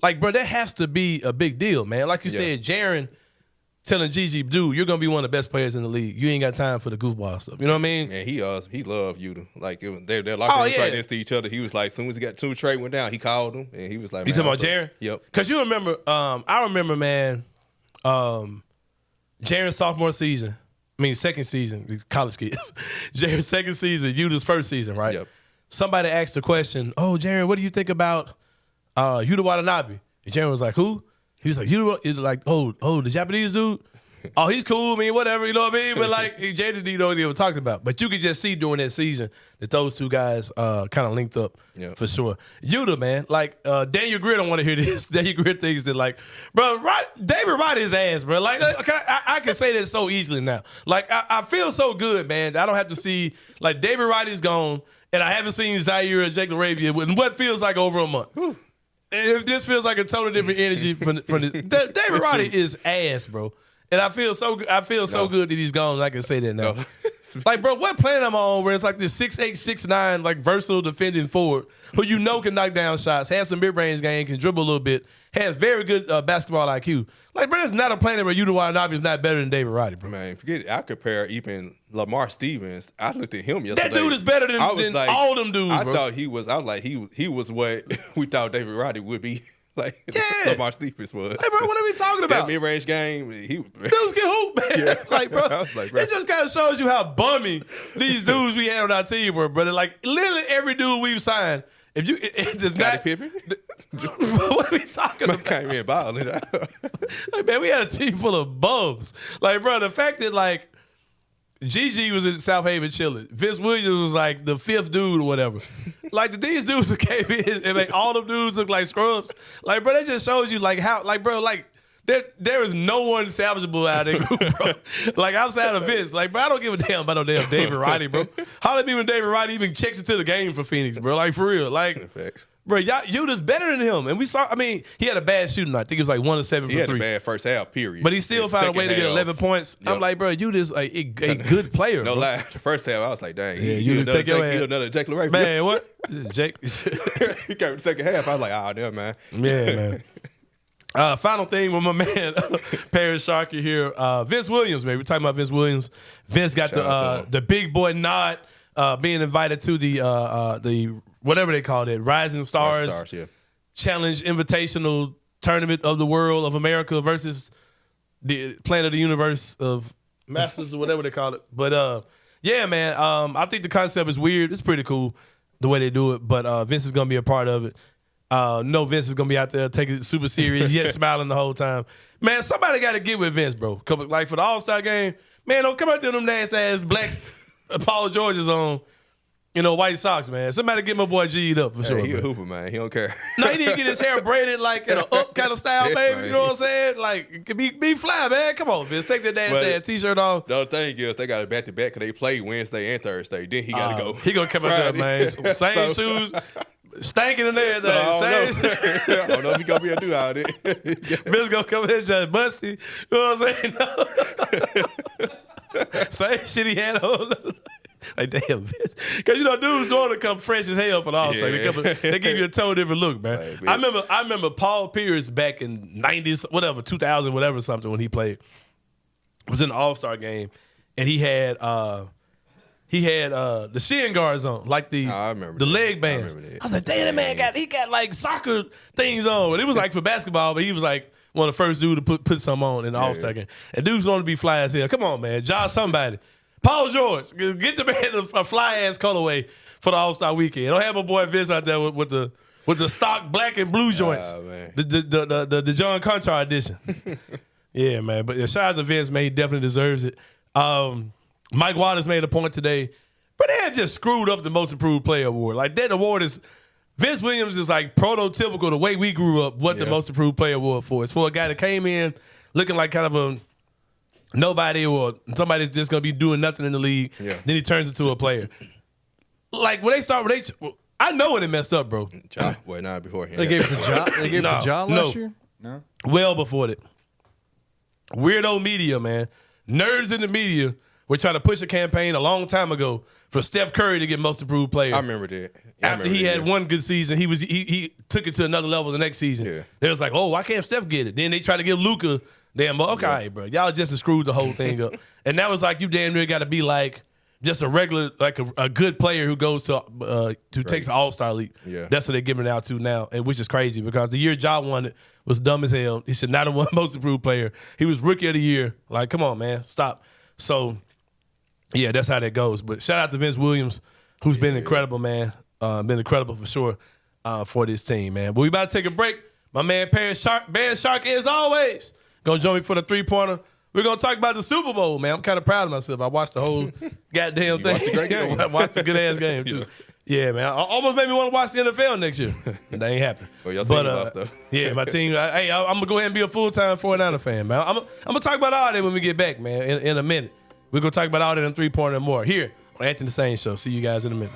Like, bro, that has to be a big deal, man. Like you said, Jaren telling Gigi, dude, you're gonna be one of the best players in the league. You ain't got time for the goofball stuff. You know what I mean? Man, he loved Yuta. Like, they're locker rooms right next to each other. He was like, as soon as he got two trade went down, he called him and he was like, you talking about Jaren? Yep. Because you remember, I remember, man, Jaren's sophomore season. I mean, second season, these college kids. Jaren's second season, Yuta's first season, right? Yep. Somebody asked the question, "Oh, Jaren, what do you think about Yuta Watanabe?" And Jaren was like, "Who?" He was like, "Yuta," like, oh, the Japanese dude. Oh, he's cool, I mean, whatever, you know what I mean? But like, Jada didn't know what he was talking about. But you could just see during that season that those two guys kind of linked up for sure. Yuta, man, like, Daniel Greer don't want to hear this. Daniel Greer thinks that, like, bro, David Roddy his ass, bro. Like, I can say that so easily now. Like, I feel so good, man. I don't have to see, like, David Roddy's gone, and I haven't seen Zaire and Jake LaRavia in what feels like over a month. And if this feels like a totally different energy from this. David Roddy is ass, bro. And I feel so good that he's gone. I can say that now. Like, bro, what planet I'm on where it's like this 6'8", 6'9", like versatile defending forward who you know can knock down shots, has some mid-range game, can dribble a little bit, has very good basketball IQ. Like, bro, there's not a planet where Yuta Watanabe is not better than David Roddy, bro. Man, forget it. I compare even Lamar Stevens. I looked at him yesterday. That dude is better than like, all them dudes, bro. I thought he was what we thought David Roddy would be. Like, Lamar Stevens was. Hey, bro, what are we talking about? That mid-range game, dudes can hoop, man. Yeah. Like, bro, I was like, bro, it just kind of shows you how bummy these dudes we had on our team were, brother. Like, literally every dude we've signed, it does not. Pippen? What are we talking about? Came in balling. Like, man, we had a team full of bums. Like, bro, the fact that, like, GG was in South Haven chilling. Vince Williams was like the fifth dude or whatever. Like, these dudes who came in and make all them dudes look like scrubs. Like, bro, that just shows you like how, like, bro, like there is no one salvageable out of that group, bro. Like, outside of Vince. Like, bro, I don't give a damn about no damn David Roddy, bro. How did even David Roddy even checks into the game for Phoenix, bro? Like, for real. Like, bro, Yuta's better than him. And we saw, I mean, he had a bad shooting night. I think it was like 1 of 7 he from 3. He had a bad first half, period. But he still found a way to get 11 points. Yep. I'm like, bro, Yuta's a good player. No bro. Lie. The first half, I was like, dang. Yeah, he another Jake LaRavia. Man, what? Jake. He came in the second half. I was like, oh, damn, man. Yeah, man. Final thing with my man, Parish Sharkey here. Vince Williams, man. We're talking about Vince Williams. Vince got the big boy nod, being invited to the whatever they call it, Rising Stars Challenge Invitational Tournament of the World of America versus the Planet of the Universe of Masters or whatever they call it. But yeah, man, I think the concept is weird. It's pretty cool the way they do it, but Vince is gonna be a part of it. No, Vince is gonna be out there taking it super serious, yet smiling the whole time. Man, somebody got to get with Vince, bro. Like, for the All-Star game, man, don't come out there with them nasty ass black Paul George's on, white socks, man. Somebody get my boy G'd up for sure. He a hooper, man. He don't care. No, he need to get his hair braided like in an up kind of style, baby. You know what I'm saying? Like, be fly, man. Come on, Vince. Take that nasty ass t-shirt off. The other thing is they got it back-to-back because they play Wednesday and Thursday. Then he got to go. He gonna come out there, man. Same shoes. Stanking in there. So I don't know if he gonna be able to do all that. Vince gonna come in just busty. You know what I'm saying? No. Same shit he had on. Like, damn, Vince. Because, dudes normally come fresh as hell for the All-Star. They give you a totally different look, man. Like, I remember Paul Pierce back in 90s, whatever, 2000, whatever, something, when he played. Was in the All-Star game, and he had the shin guards on, like the leg bands. I was like, damn, that man got like soccer things on. And it was like for basketball, but he was like one of the first dudes to put some on in the All-Star game. And dudes want to be fly as hell. Come on, man. Josh somebody. Paul George, get the man a fly-ass colorway for the All-Star weekend. Don't have my boy Vince out there with the stock black and blue joints. The John Conchar edition. Yeah, man. But shout out to Vince, man. He definitely deserves it. Mike Waters made a point today, but they have just screwed up the Most Improved Player award. Like, that award is, Vince Williams is like prototypical the way we grew up, what the Most Improved Player award for. It's for a guy that came in looking like kind of nobody or somebody's just gonna be doing nothing in the league. Yeah. Then he turns into a player. Like when they start, I know when it messed up, bro. Well, not before him. They gave it to John. They gave it to John last year. No, well before that. Weirdo media, man. Nerds in the media were trying to push a campaign a long time ago for Steph Curry to get most improved player. I remember that. After he had one good season, he took it to another level the next season. Yeah. They was like, oh, why can't Steph get it? Then they tried to give Luka damn, okay, all right, bro. Y'all just screwed the whole thing up. And that was like, you damn near got to be like just a regular, like a good player who goes to, who takes an all-star league. Yeah. That's what they're giving it out to now, and which is crazy because the year Ja won it was dumb as hell. He should not have won most improved player. He was rookie of the year. Like, come on, man, stop. So, yeah, that's how that goes. But shout out to Vince Williams, who's been incredible, man. Been incredible for sure for this team, man. But we about to take a break. My man Parish Sharkey, as always, gonna join me for the three-pointer. We're gonna talk about the Super Bowl, man. I'm kind of proud of myself. I watched the whole goddamn thing. Watched a great game. I watched a good ass game too. Yeah, man. Almost made me want to watch the NFL next year. That ain't happening. Well, y'all team lost though. Yeah, my team. I'm gonna go ahead and be a full-time 49er fan, man. I'm gonna talk about all that when we get back, man. In a minute, we're gonna talk about all that in three-pointer and more here on Anthony Sain Show. See you guys in a minute.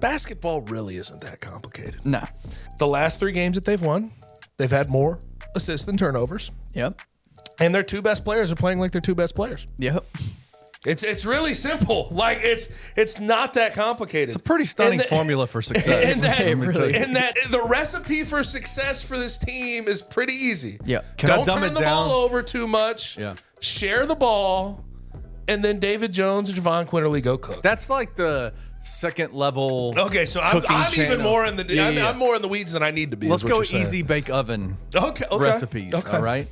Basketball really isn't that complicated. No. The last 3 games that they've won, they've had more assists than turnovers. Yep. And their 2 best players are playing like their 2 best players. Yep. It's really simple. Like it's not that complicated. It's a pretty stunning formula for success. And that the recipe for success for this team is pretty easy. Yeah. Don't turn the ball over too much. Yeah. Share the ball, and then David Jones and Javon Quinterly go cook. That's like the second level. Okay, so I'm even more in the I'm more in the weeds than I need to be. Let's go easy bake oven. Okay. Recipes. Okay. All right.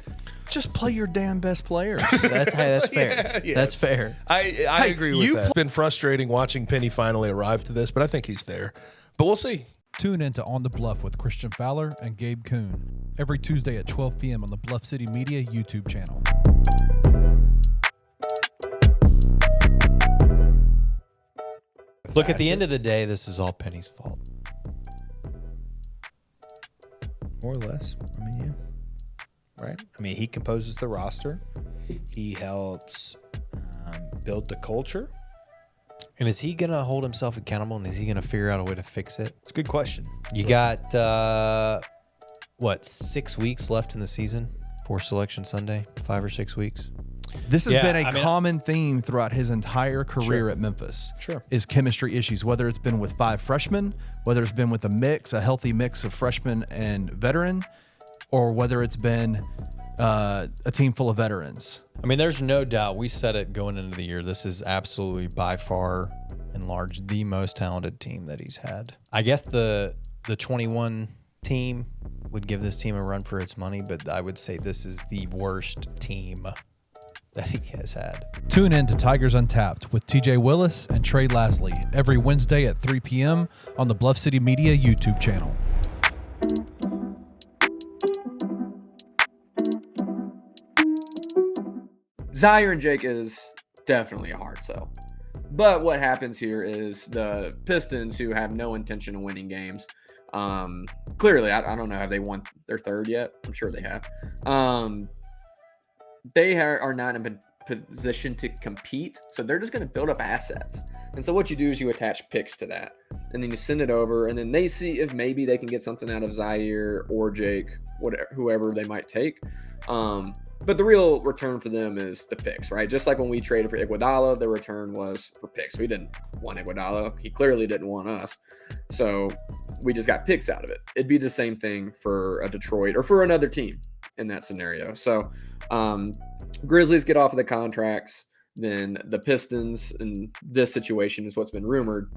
Just play your damn best players. That's fair. Yes. That's fair. I agree with that. It's been frustrating watching Penny finally arrive to this, but I think he's there. But we'll see. Tune in to On the Bluff with Christian Fowler and Gabe Kuhn every Tuesday at 12 p.m. on the Bluff City Media YouTube channel. Look, at the end of the day, this is all Penny's fault. More or less. I mean, yeah. Right? I mean, he composes the roster. He helps build the culture. And is he going to hold himself accountable, and is he going to figure out a way to fix it? It's a good question. You got, 6 weeks left in the season for Selection Sunday? 5 or 6 weeks? This has been a common theme throughout his entire career at Memphis. Sure. Is chemistry issues, whether it's been with 5 freshmen, whether it's been with a healthy mix of freshmen and veteran, or whether it's been a team full of veterans. I mean, there's no doubt. We said it going into the year. This is absolutely by far and large the most talented team that he's had. I guess the 21 team would give this team a run for its money, but I would say this is the worst team that he has had. Tune in to Tigers Untapped with TJ Willis and Trey Lasley every Wednesday at 3 p.m. on the Bluff City Media YouTube channel. Zaire and Jake is definitely a hard sell. But what happens here is the Pistons, who have no intention of winning games, clearly, I don't know, have they won their 3rd yet? I'm sure they have. They are not in a position to compete, so they're just going to build up assets. And so what you do is you attach picks to that, and then you send it over, and then they see if maybe they can get something out of Zaire or Jake, whoever they might take. But the real return for them is the picks, right? Just like when we traded for Iguodala, the return was for picks. We didn't want Iguodala. He clearly didn't want us. So we just got picks out of it. It'd be the same thing for a Detroit or for another team in that scenario. So Grizzlies get off of the contracts. Then the Pistons, in this situation is what's been rumored,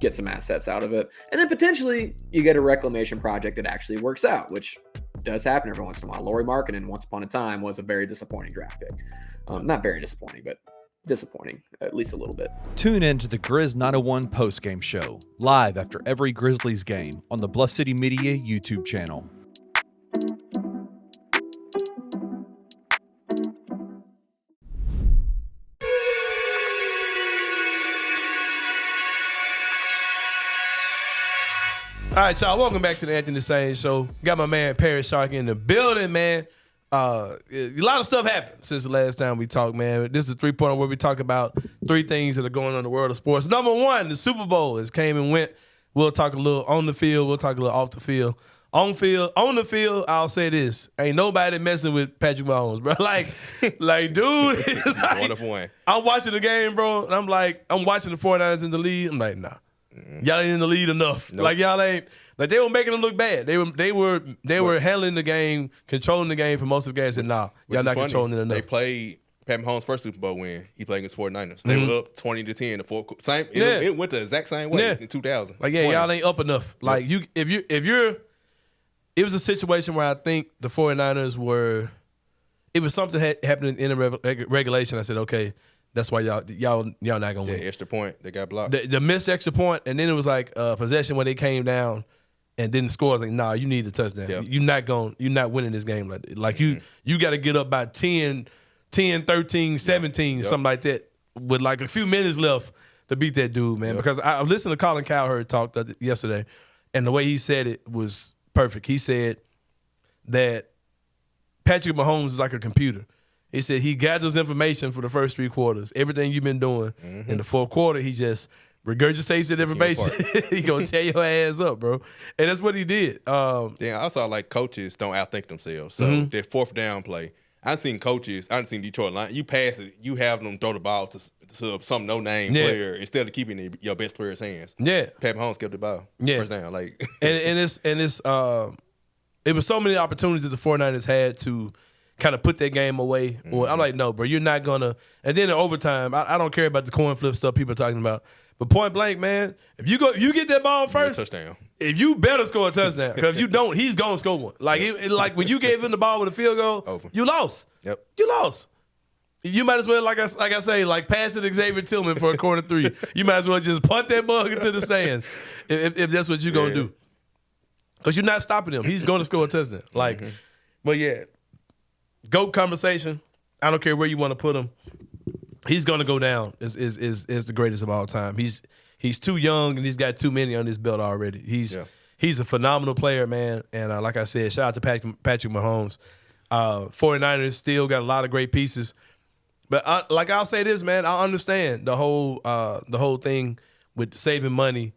get some assets out of it. And then potentially you get a reclamation project that actually works out, which does happen every once in a while. Lauri Markkanen, once upon a time, was a very disappointing draft pick. Not very disappointing, but disappointing, at least a little bit. Tune in to the Grizz 901 postgame show, live after every Grizzlies game on the Bluff City Media YouTube channel. All right, y'all. Welcome back to the Anthony Sain Show. Got my man Parish Sharkey in the building, man. A lot of stuff happened since the last time we talked, man. This is a 3-pointer where we talk about 3 things that are going on in the world of sports. Number 1, the Super Bowl has came and went. We'll talk a little on the field. We'll talk a little off the field. On the field, I'll say this: ain't nobody messing with Patrick Mahomes, bro. Like, dude, it's like, wonderful one. I'm watching the game, bro, and I'm watching the 49ers in the lead. I'm like, nah, y'all ain't in the lead enough. Nope. Like, y'all ain't. Like, they were making them look bad. They were handling the game, controlling the game for most of the games. And nah, y'all not controlling it enough. They played Pat Mahomes' first Super Bowl win. He played against 49ers. They were up 20-10 in the fourth quarter. Same. It went the exact same way in 2000. Like, y'all ain't up enough. Like, it was a situation where I think the 49ers were. It was something happening in the regulation. I said, okay, that's why y'all not gonna win. Extra point, they got blocked. The missed extra point, and then it was like possession when they came down and didn't score. I was like, nah, you need a touchdown. Yep. You're not winning this game like that. Like you got to get up by 10, 13, 17, something like that, with like a few minutes left to beat that dude, man. Because I listened to Colin Cowherd talk yesterday, and the way he said it was perfect. He said that Patrick Mahomes is like a computer. He said he gathers information for the first 3 quarters. Everything you've been doing in the fourth quarter, he just regurgitates that information. He gonna tear your ass up, bro. And that's what he did. Yeah, I saw like coaches don't outthink themselves. So their 4th down play, I've seen Detroit line. You pass it, you have them throw the ball to some no-name player instead of keeping it in your best player's hands. Yeah, Pat Mahomes kept the ball. First down, like it was so many opportunities that the 49ers had to kind of put that game away. Or I'm like, no, bro, you're not gonna. And then in overtime, I don't care about the coin flip stuff people are talking about. But point blank, man, if you get that ball first, touchdown. If you better score a touchdown, because if you don't, he's gonna score one. Like like when you gave him the ball with a field goal, you lost. Yep, you lost. You might as well, like I say, like pass it to Xavier Tillman for a corner 3. You might as well just punt that mug into the stands if that's what you're gonna do. Because you're not stopping him. He's gonna score a touchdown. Like, but yeah, GOAT conversation. I don't care where you want to put him. He's gonna go down as the greatest of all time. He's too young and he's got too many on his belt already. He's a phenomenal player, man. And like I said, shout out to Patrick Mahomes. 49ers still got a lot of great pieces. But I'll say this, man, I understand the whole thing with saving money,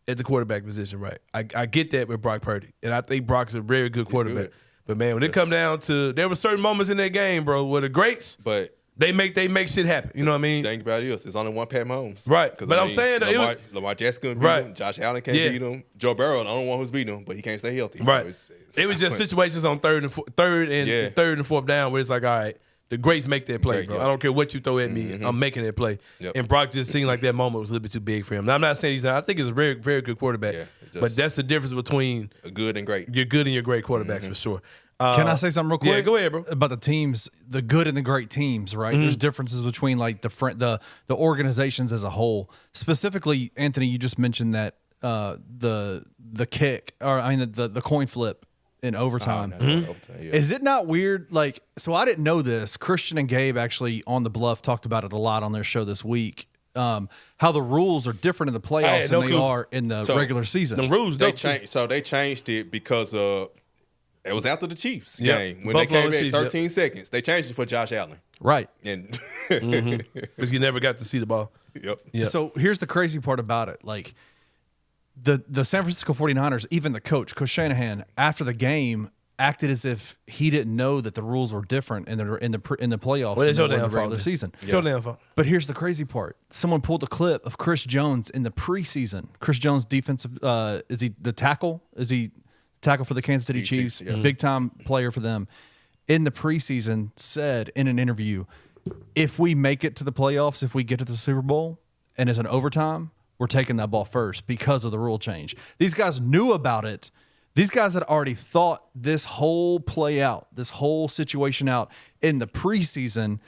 at the quarterback position, right? I get that with Brock Purdy, and I think Brock's a very good quarterback. Good. But man, when it come down to, there were certain moments in that game, bro, where the greats, but they make shit happen. You know what I mean? Think about it. There's only one Pat Mahomes, right? But I'm saying that Lamar Jackson beat him. Josh Allen can't beat him. Joe Burrow, the only one who's beating him, but he can't stay healthy. Right. So it was just situations on third and fourth down where it's like, all right, the greats make that play, bro. I don't care what you throw at me. I'm making that play. Yep. And Brock just seemed like that moment was a little bit too big for him. Now, I'm not saying he's not. I think he's a very, very good quarterback. Yeah, but that's the difference between a good and great. Your good and your great quarterbacks for sure. Can I say something real quick? Yeah, go ahead, bro. About the teams, the good and the great teams, right? There's differences between like the organizations as a whole. Specifically, Anthony, you just mentioned that the kick, or I mean the coin flip in overtime. Overtime, yeah. Is it not weird? Like, so I didn't know this. Christian and Gabe actually on the Bluff talked about it a lot on their show this week. How the rules are different in the playoffs than they are in the regular season. The rules they changed. So they changed it because it was after the Chiefs game when Buffalo they came Chiefs, at 13 seconds. They changed it for Josh Allen, right? And because you never got to see the ball. Yep. So here's the crazy part about it, like. The San Francisco 49ers, even the Coach Shanahan, after the game, acted as if he didn't know that the rules were different in the playoffs well, in the regular season. But here's the crazy part. Someone pulled a clip of Chris Jones in the preseason. Chris Jones, defensive, is he the tackle? Is he tackle for the Kansas City Chiefs? Big-time player for them. In the preseason, said in an interview, if we make it to the playoffs, if we get to the Super Bowl, and it's an overtime, we're taking that ball first because of the rule change. These guys knew about it. These guys had already thought this whole play out, this whole situation out in the preseason,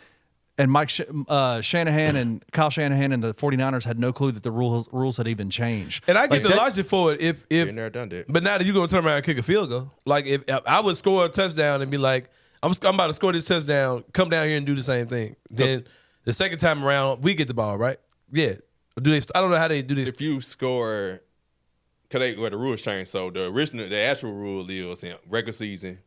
and Mike Shanahan and Kyle Shanahan and the 49ers had no clue that the rules had even changed. And I get the logic for it if never done that. But now that you're going to turn around and kick a field goal. Like if I would score a touchdown and be like, I'm about to score this touchdown, come down here and do the same thing. Then the second time around, we get the ball, right? Yeah. I don't know how they do this. If you score the rules changed. So the actual rule is in regular season,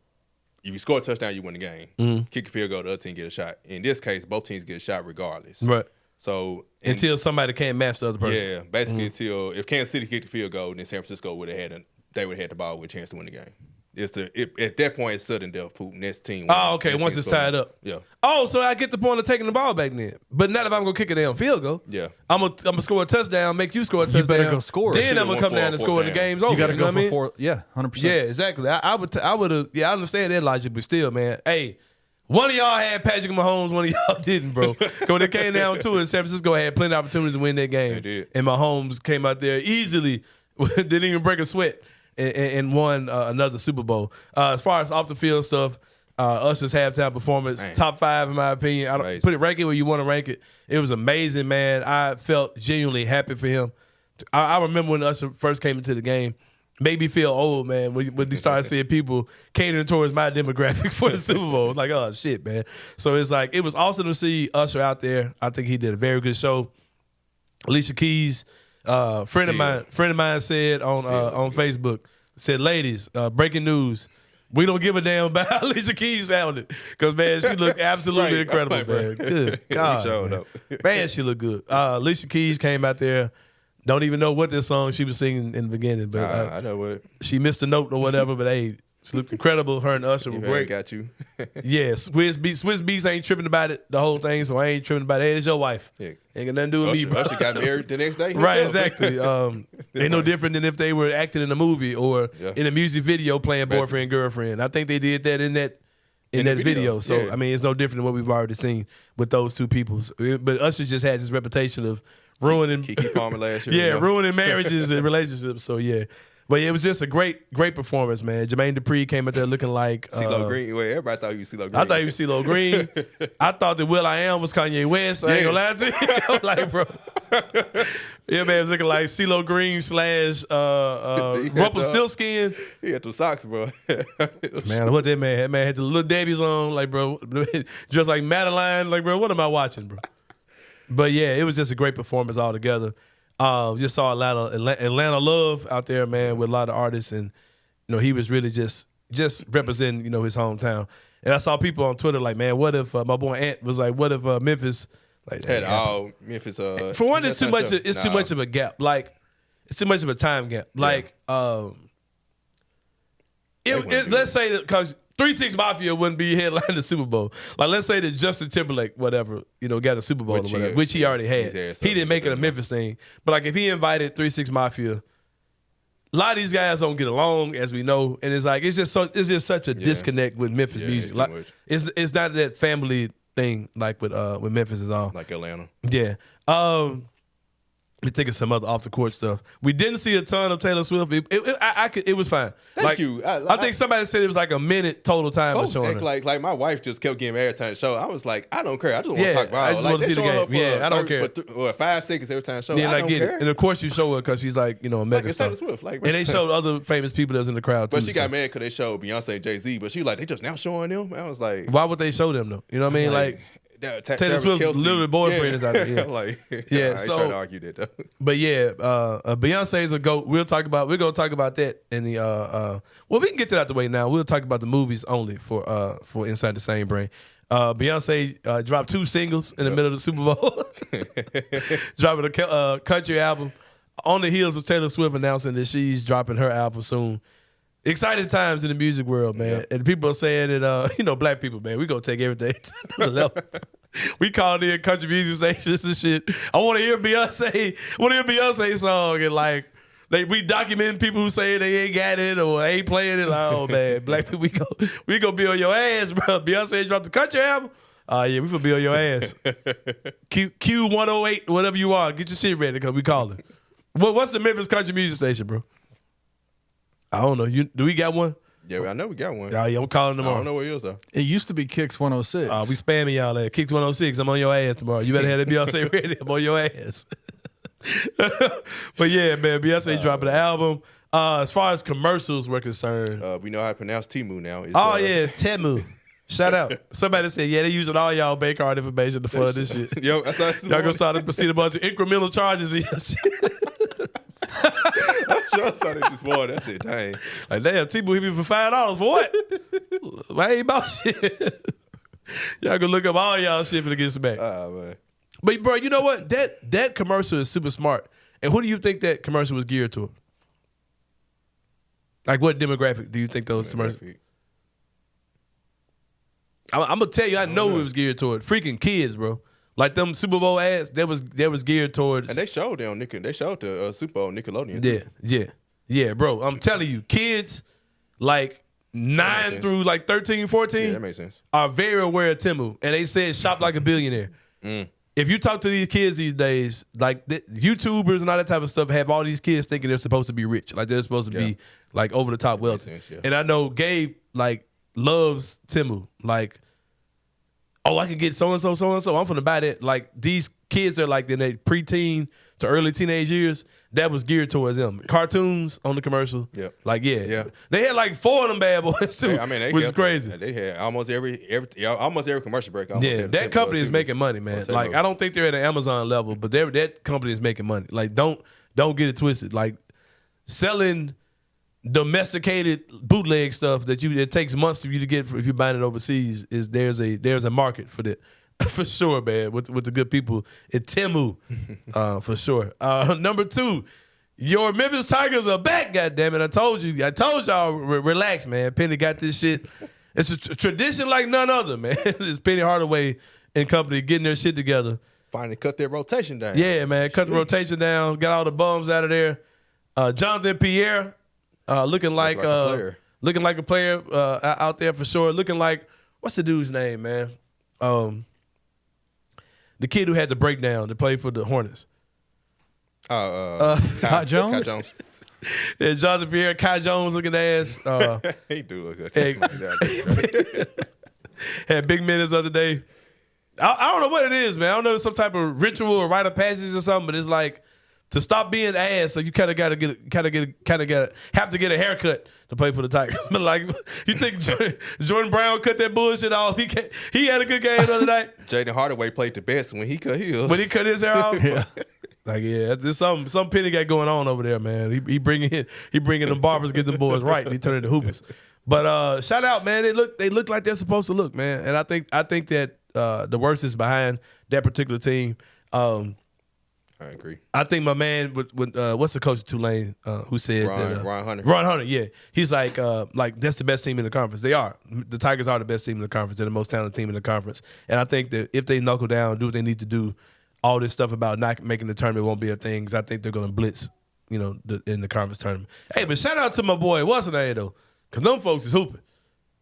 if you score a touchdown, you win the game. Kick a field goal, the other team get a shot. In this case, both teams get a shot regardless. Right. So until somebody can't match the other person. Yeah, basically until if Kansas City kicked the field goal, then San Francisco would have had the ball with a chance to win the game. At that point, it's sudden death. Next team. Oh, okay. Once it's tied up. Yeah. Oh, so I get the point of taking the ball back then. But not if I'm gonna kick a damn field goal. Yeah. I'm gonna score a touchdown, make you score a touchdown. You better go score. Then I'm gonna come down and score the game's over. You got to go for me? 4. Yeah, 100%. Yeah, exactly. I would have. Yeah, I understand that logic, but still, man. Hey, one of y'all had Patrick Mahomes, one of y'all didn't, bro. Because when it came down to it, San Francisco had plenty of opportunities to win that game. They did. And Mahomes came out there easily, didn't even break a sweat, and won another Super Bowl. As far as off the field stuff, Usher's halftime performance, top 5 in my opinion. I don't rank it where you want to rank it. It was amazing, man. I felt genuinely happy for him. I remember when Usher first came into the game. Made me feel old, man, when you started seeing people catering towards my demographic for the Super Bowl. Like, oh, shit, man. So it's like, it was awesome to see Usher out there. I think he did a very good show. Alicia Keys, friend of mine said on Facebook, said, ladies, breaking news, we don't give a damn about how Alicia Keys sounded. Because, man, she looked absolutely incredible, man. Good God, man. Man, she looked good. Alicia Keys came out there. Don't even know what this song she was singing in the beginning, but I know what she missed a note or whatever. But hey, she looked incredible. Her and Usher were great. Got you. Yeah, Swiss Beats ain't tripping about it the whole thing, so I ain't tripping about it. Hey, it's your wife. Yeah. Ain't got nothing to do with me. Bro. Usher got married the next day. Right, exactly. Ain't no different than if they were acting in a movie or in a music video playing boyfriend girlfriend. I think they did that in that video. So I mean, it's no different than what we've already seen with those two people. But Usher just has this reputation of ruining Keke Palmer last year. Ruining marriages and relationships. So yeah. But it was just a great performance, man. Jermaine Dupri came out there looking like CeeLo Green. Well, everybody thought he was CeeLo Green. I thought he was CeeLo Green. I thought that Will.i.am was Kanye West. I ain't gonna lie to you. I'm like, bro. Yeah, man, it was looking like CeeLo Green / Rumpelstiltskin. He had the socks, bro. Man, what that man had? That man had the little Debbie's on, like, bro, just like Madeline. Like, bro, what am I watching, bro? But yeah, it was just a great performance altogether. Just saw Atlanta love out there, man, with a lot of artists, and he was really just representing his hometown. And I saw people on Twitter like, man, what if my boy Ant was like, what if Memphis like had Memphis? For one, it's too much. It's too much of a gap. Like it's too much of a time gap. Like let's say that because 3 6 Mafia wouldn't be headlining the Super Bowl. Like, let's say that Justin Timberlake, whatever, got a Super Bowl or whatever, which he already had. He didn't make it a Memphis thing. But, like, if he invited 3 6 Mafia, a lot of these guys don't get along, as we know. And it's like, it's just such a disconnect with Memphis music. Like, it's not that family thing like with Memphis is all. Like Atlanta. Yeah. Let me think of some other off the court stuff. We didn't see a ton of Taylor Swift. It was fine. Thank you. I think somebody said it was like a minute total time of showing her. Like my wife just kept getting airtime to the show. I was like, I don't care. I just want to talk about it. I just want to see the game. Yeah, I don't care. For 5 seconds every time show. Yeah, I don't care. And of course you show her because she's like a mega star. Taylor Swift. And they showed other famous people that was in the crowd too. But she got mad because they showed Beyonce and Jay-Z. But she was like, they just now showing them. I was like, why would they show them though? You know what I mean? Like Taylor Swift's literally boyfriend is out there. Yeah, I ain't trying to argue that though. But yeah, Beyonce's a GOAT. We're gonna talk about that in the well, we can get to that out the way now. We'll talk about the movies only for Inside the Same Brain. Beyonce dropped 2 singles in the middle of the Super Bowl, dropping a country album on the heels of Taylor Swift announcing that she's dropping her album soon. Exciting times in the music world, man. And people are saying that, black people, man, we gonna take everything to another level. We called in country music stations and shit. I want to hear Beyonce song and like we document people who say they ain't got it or ain't playing it. Like, oh man, black people, we gonna be on your ass, bro. Beyonce dropped the country album. Yeah, we gonna be on your ass. Q108, whatever you are, get your shit ready because we calling. What's the Memphis country music station, bro? I don't know. Do we got one? Yeah, I know we got one. Yeah, I'm calling tomorrow. I don't know what it is though. It used to be Kicks 106. We spamming y'all at Kicks 106. I'm on your ass tomorrow. You better have that Beyonce ready. I'm on your ass. But yeah, man, Beyonce dropping the album. As far as commercials were concerned, we know how to pronounce Temu now. It's, yeah, Temu. Shout out. Somebody said, yeah, they using all y'all bank card information to fund this shit. Yo, y'all gonna start to see a bunch of incremental charges in your shit. I saw that this morning. I said, dang. Like, damn, T-Boo hit me for $5 for what? I ain't about shit. Y'all can look up all y'all shit for to get some back. Man. But, bro, you know what? That commercial is super smart. And who do you think that commercial was geared toward? Like, what demographic do you think those commercials? I'm gonna tell you, I know who it was geared toward. Freaking kids, bro. Like them Super Bowl ads, that was geared towards. And they showed them. They showed the Super Bowl Nickelodeon. Yeah, bro. I'm telling you, kids like 9 through like 13, 14. Yeah, that makes sense. Are very aware of Temu, and they said shop like a billionaire. If you talk to these kids these days, like YouTubers and all that type of stuff, have all these kids thinking they're supposed to be rich, like they're supposed to be like over the top wealthy. Sense, yeah. And I know Gabe like loves Temu. Like, oh, I can get so and so. I'm finna buy that. Like these kids, they're like in their preteen to early teenage years. That was geared towards them. Cartoons on the commercial. Yeah. Like they had like 4 of them bad boys too. Hey, I mean, which is crazy. They had almost every commercial break. That company is making money, man. Like I don't think they're at an Amazon level, but that company is making money. Like don't get it twisted. Like selling domesticated bootleg stuff that it takes months for you to get if you're buying it overseas there's a market for that. For sure, man, with the good people at Temu, for sure. Number 2, your Memphis Tigers are back, goddammit. I told y'all, relax, man. Penny got this shit. It's a tradition like none other, man. It's Penny Hardaway and company getting their shit together. Finally cut their rotation down. Yeah, man, cut the rotation down, got all the bums out of there. Jonathan Pierre, looking like a player out there for sure. Looking like, what's the dude's name, man? The kid who had the breakdown to play for the Hornets. Kai Jones? Kai Jones. Yeah, Jonathan Pierre, Kai Jones looking ass. He do look good. Had big minutes the other day. I don't know what it is, man. I don't know if it's some type of ritual or rite of passage or something, but it's like to stop being ass, so you have to get a haircut to play for the Tigers. But like, you think Jordan Brown cut that bullshit off? He had a good game the other night. Jaden Hardaway played the best when he cut his. When he cut his hair off. Yeah. Like there's some Penny got going on over there, man. He bringing the barbers, get them boys right, and he turned into hoopers. But shout out, man. They look like they're supposed to look, man. And I think that the worst is behind that particular team. I agree. I think my man with what's the coach of Tulane who said Ron Hunter. Ron Hunter, yeah. He's like that's the best team in the conference. They are. The Tigers are the best team in the conference. They're the most talented team in the conference. And I think that if they knuckle down, do what they need to do, all this stuff about not making the tournament won't be a thing. Because I think they're going to blitz, in the conference tournament. Hey, but shout out to my boy, what's his name though? Because them folks is hooping.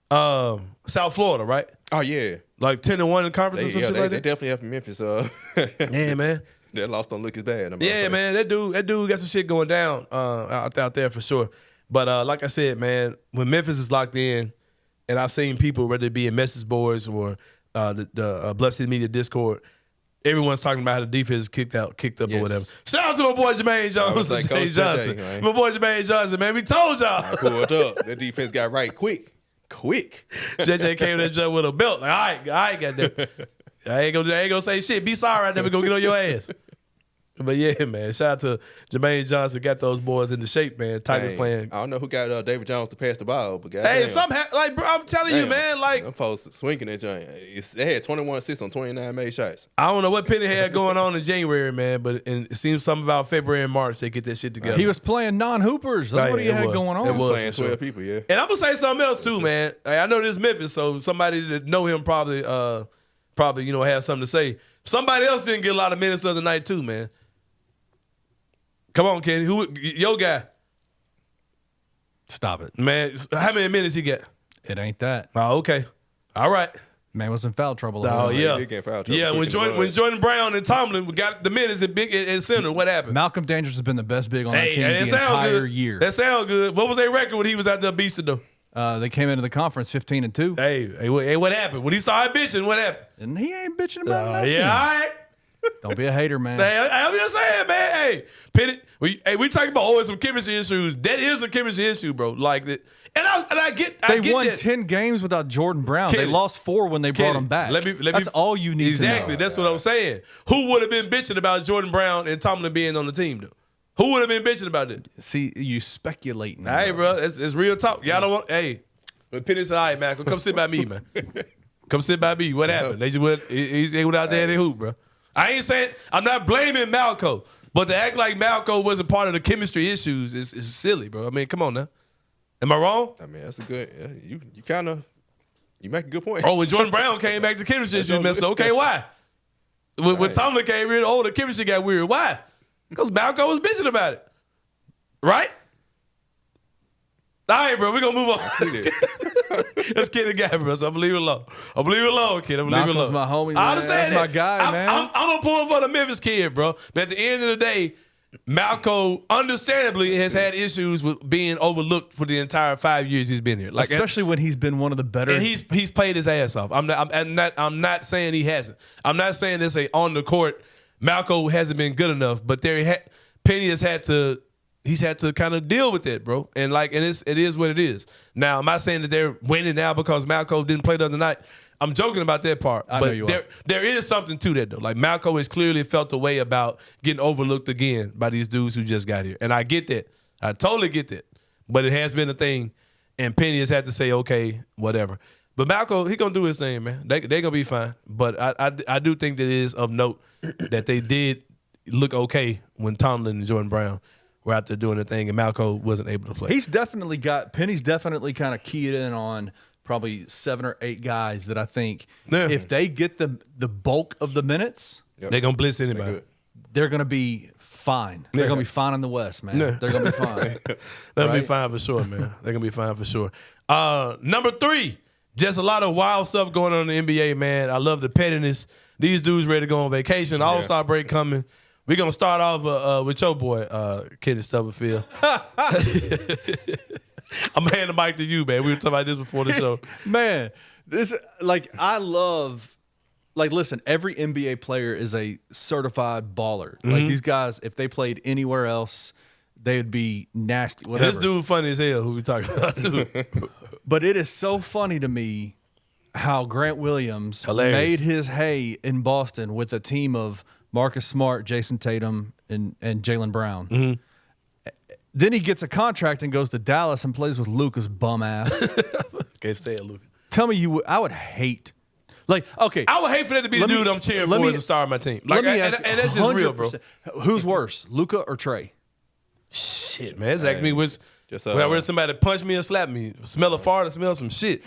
South Florida, right? Oh yeah, like 10-1 in the conference or something like that. They definitely helping Memphis. Yeah, man. That loss don't look as bad. Yeah, man. That dude got some shit going down out there for sure. But like I said, man, when Memphis is locked in, and I've seen people, whether it be in message boards or the Bluff City Media Discord, everyone's talking about how the defense kicked up or whatever. Shout out to my boy Jermaine Johnson. My boy Jermaine Johnson, man. We told y'all. I pulled up. The defense got right quick. JJ came in that jump with a belt. Like, all right, goddamn. I ain't gonna say shit. Be sorry, I never gonna get on your ass. But yeah, man. Shout out to Jermaine Johnson. Got those boys into shape, man. Tigers playing. I don't know who got David Jones to pass the ball, but hey, like bro, I'm telling you, man. Like them folks swinging that joint. They had 21 assists on 29 made shots. I don't know what Penny had going on in January, man, but it seems something about February and March they get that shit together. He was playing non-hoopers. That's what he had going on. He was playing 12 people, yeah. And I'm gonna say something else too, man. I know this is Memphis, so somebody that know him probably have something to say. Somebody else didn't get a lot of minutes the other night too, man. Come on, Kenny. Who your guy? Stop it, man. How many minutes he get? It ain't that. Oh, okay. All right. Man was in foul trouble. Oh yeah, foul trouble. Yeah. When Jordan Brown and Tomlin got the minutes at center, what happened? Malcolm Dandridge has been the best big on that team the entire year. That sounds good. What was their record when he was out there beasting though? They came into the conference 15-2. Hey, what happened? When he started bitching, what happened? And he ain't bitching about nothing. Yeah, all right. Don't be a hater, man. Hey, I'm just saying, man. Hey, Penny, we talking about some chemistry issues. That is a chemistry issue, bro. Like that, and I get. They won that. 10 games without Jordan Brown. They lost 4 when they brought him back. That's all you need. Exactly. To know. That's what I'm saying. Who would have been bitching about Jordan Brown and Tomlin being on the team, though? Who would have been bitching about it? See, you speculating. Hey, bro, it's real talk. Y'all don't want. Hey, when Penny said, "All right, man, come sit by me, man. Come sit by me." What happened? They just went. They went out there and they hoop, bro. I ain't saying I'm not blaming Malco, but to act like Malco wasn't part of the chemistry issues is silly, bro. I mean, come on now. Am I wrong? I mean, that's a good. You kind of make a good point. Oh, when Jordan Brown came back, the chemistry issues messed up. Okay, why? When Tomlin came in, the chemistry got weird. Why? Because Malco was bitching about it, right? All right, bro, we're going to move on. Let's get the guy, bro. So I'm leaving it alone. I'm leaving it alone, kid. I'm leaving it alone. my homie, man. I understand That's my guy, man. I'm going to pull for the Memphis kid, bro. But at the end of the day, Malco, understandably, has had issues with being overlooked for the entire 5 years he's been here. Like, especially when he's been one of the better. And he's played his ass off. I'm not saying he hasn't. I'm not saying this on the court. Malco hasn't been good enough, but Penny has had to. He's had to kind of deal with it, bro. And it is what it is. Now, I'm not saying that they're winning now because Malco didn't play the other night. I'm joking about that part. There is something to that, though. Like, Malco has clearly felt a way about getting overlooked again by these dudes who just got here. And I get that. I totally get that. But it has been a thing, and Penny has had to say, okay, whatever. But Malco, he going to do his thing, man. They going to be fine. But I do think that it is of note that they did look okay when Tomlin and Jordan Brown were out there doing their thing, and Malco wasn't able to play. Penny's definitely kind of keyed in on probably 7 or 8 guys that I think if they get the bulk of the minutes, they're going to blitz anybody. They're going to be fine. They're going to be fine in the West, man. They're going to be fine. They'll be fine for sure, man. They're going to be fine for sure. Number 3, just a lot of wild stuff going on in the NBA, man. I love the pettiness. These dudes ready to go on vacation. All-Star break coming. We're going to start off with your boy, Kenny Stubblefield. I'm going to hand the mic to you, man. We were talking about this before the show. Man, listen, every NBA player is a certified baller. Mm-hmm. Like, these guys, if they played anywhere else, they would be nasty, whatever. This dude funny as hell who we talking about, too. But it is so funny to me how Grant Williams made his hay in Boston with a team of Marcus Smart, Jason Tatum, and Jaylen Brown. Mm-hmm. Then he gets a contract and goes to Dallas and plays with Luka's bum ass. Can't stay at Luka. Tell me I would hate. I would hate for that to be the dude I'm cheering for as a star of my team. Like, and that's just 100%. Real, bro. Who's worse, Luka or Trey? Shit, man. It's like me was where somebody punch me or slap me, smell a fart or smell some shit.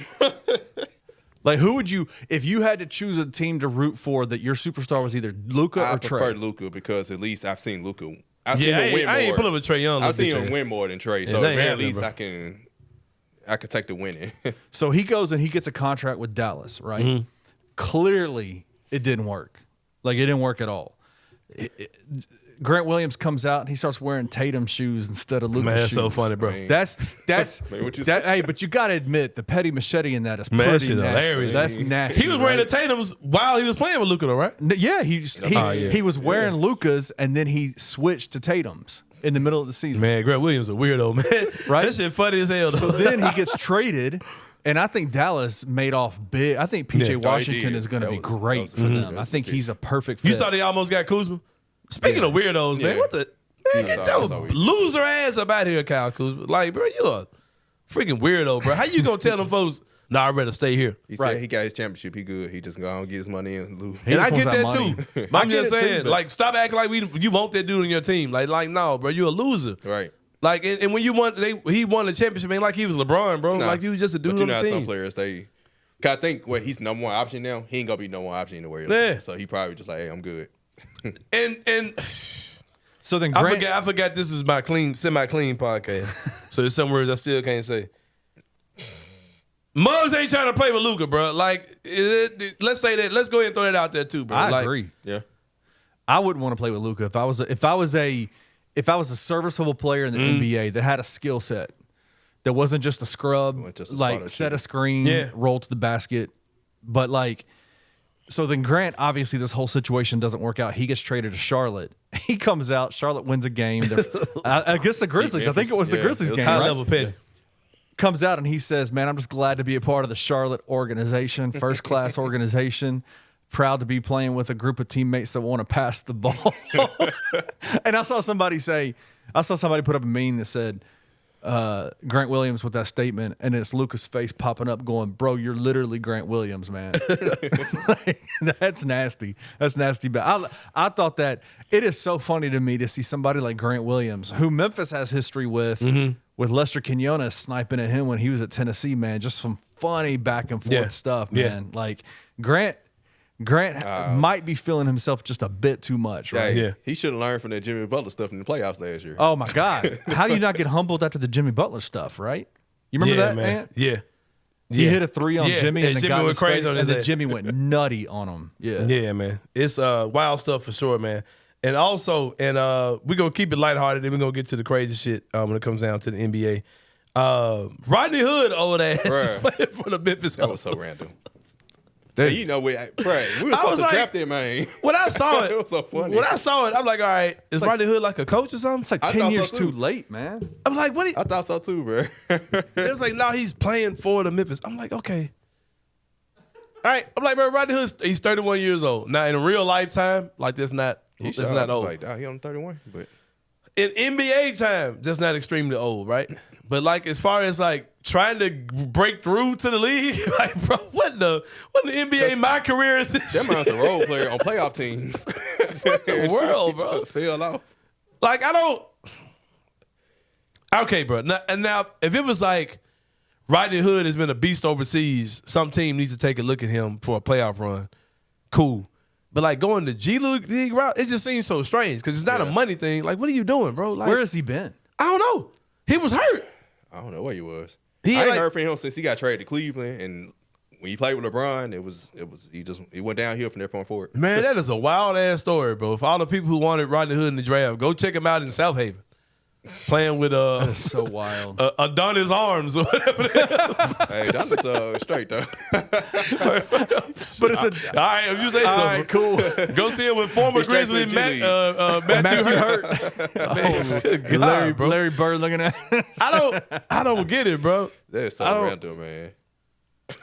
Like, who would you, if you had to choose a team to root for that your superstar was either Luka or Trey? I prefer Luka because at least I've seen Luka. I've seen him win more. I ain't pulling with Trae Young. I've seen him win more than Trey. So at least I can take the winning. So he goes and he gets a contract with Dallas, right? Mm-hmm. Clearly, it didn't work. Like, it didn't work at all. Grant Williams comes out and he starts wearing Tatum shoes instead of Luka's shoes. Man, that's so funny, bro. That's hey, but you got to admit the petty machete in that is pretty nasty. Hilarious. That's nasty. He was wearing the Tatum's while he was playing with Luka, though, right? Yeah, he was wearing Luka's and then he switched to Tatum's in the middle of the season. Man, Grant Williams a weirdo, man. Right? That shit funny as hell, though. So then he gets traded. And I think Dallas made off big. I think PJ Washington is going to be great for them. I think he's a perfect fit. You saw they almost got Kuzma? Speaking of weirdos, man, what the man? Get your loser ass up out here, Kyle Kuzma. Like, bro, you a freaking weirdo, bro. How you gonna tell them folks? Nah, I better stay here. He said he got his championship. He good. He just gonna get his money and lose. And I get that too. I'm just saying, like, stop acting like you want that dude on your team. Like, no, bro, you're a loser. Right. Like, and when he won the championship, ain't like he was LeBron, bro. Like, he was just a dude on the team. Some players I think he's number one option now. He ain't gonna be number one option anywhere else. Yeah. So he probably just like, hey, I'm good. and so then I forgot this is my semi-clean podcast. So there's some words I still can't say. Muggs ain't trying to play with Luka, bro. Like, let's say that. Let's go ahead and throw that out there too, bro. I agree. Yeah, I wouldn't want to play with Luka if I was a serviceable player in the NBA that had a skill set that wasn't just a scrub, like set a screen, roll to the basket, but like. So then Grant, obviously this whole situation doesn't work out. He gets traded to Charlotte. He comes out. Charlotte wins a game. I guess the Grizzlies. I think it was the Grizzlies game. High level pit. Comes out and he says, man, I'm just glad to be a part of the Charlotte organization, first class organization. Proud to be playing with a group of teammates that want to pass the ball. And I saw somebody say, I saw somebody put up a meme that said Grant Williams with that statement, and it's Luka's face popping up going, bro, you're literally Grant Williams, man. Like, that's nasty. That's nasty. But I thought that it is so funny to me to see somebody like Grant Williams, who Memphis has history with Lester Quinones sniping at him when he was at Tennessee, man. Just some funny back and forth stuff, man. Like Grant might be feeling himself just a bit too much, right? Yeah. He should have learned from that Jimmy Butler stuff in the playoffs last year. Oh, my God. How do you not get humbled after the Jimmy Butler stuff, right? You remember that, man? Yeah. He hit a three on Jimmy, and the Jimmy guy went crazy on his and then head. Jimmy went nutty on him. Yeah. Yeah, man. It's wild stuff for sure, man. And also, we're going to keep it lighthearted, and we're going to get to the crazy shit when it comes down to the NBA. Rodney Hood, old ass, is playing for the Memphis. That was so random. Hey, you know, we were supposed to draft him, man. When I saw it, it was so funny. When I saw it, I'm like, all right, is Rodney Hood like a coach or something? It's like 10 years too late, man. I was like, what? I thought so too, bro. It was like, no, he's playing for the Memphis. I'm like, okay. All right. I'm like, bro, Rodney Hood, he's 31 years old. Now, in a real lifetime, like, that's not old. Like, he on 31, but in NBA time, that's not extremely old, right? But like as far as like trying to break through to the league, like bro, what the NBA my career is this? That man's a role player on playoff teams. What the world, bro? Fell off. Like I don't. Okay, bro. Now if it was like Rodney Hood has been a beast overseas, some team needs to take a look at him for a playoff run. Cool. But like going to G League route, it just seems so strange because it's not a money thing. Like, what are you doing, bro? Like, where has he been? I don't know. He was hurt. I don't know where he was. I ain't heard from him since he got traded to Cleveland, and when he played with LeBron, he went downhill from that point forward. Man, that is a wild ass story, bro. For all the people who wanted Rodney Hood in the draft, go check him out in South Haven. Playing with that is so wild. Adonis Arms or whatever. Hey, Adonis straight though. But it's all right. If you say so, all right, cool. Go see him with former Grizzly Matthew Hurt. Larry Bird looking at. I don't get it, bro. That is so random, man.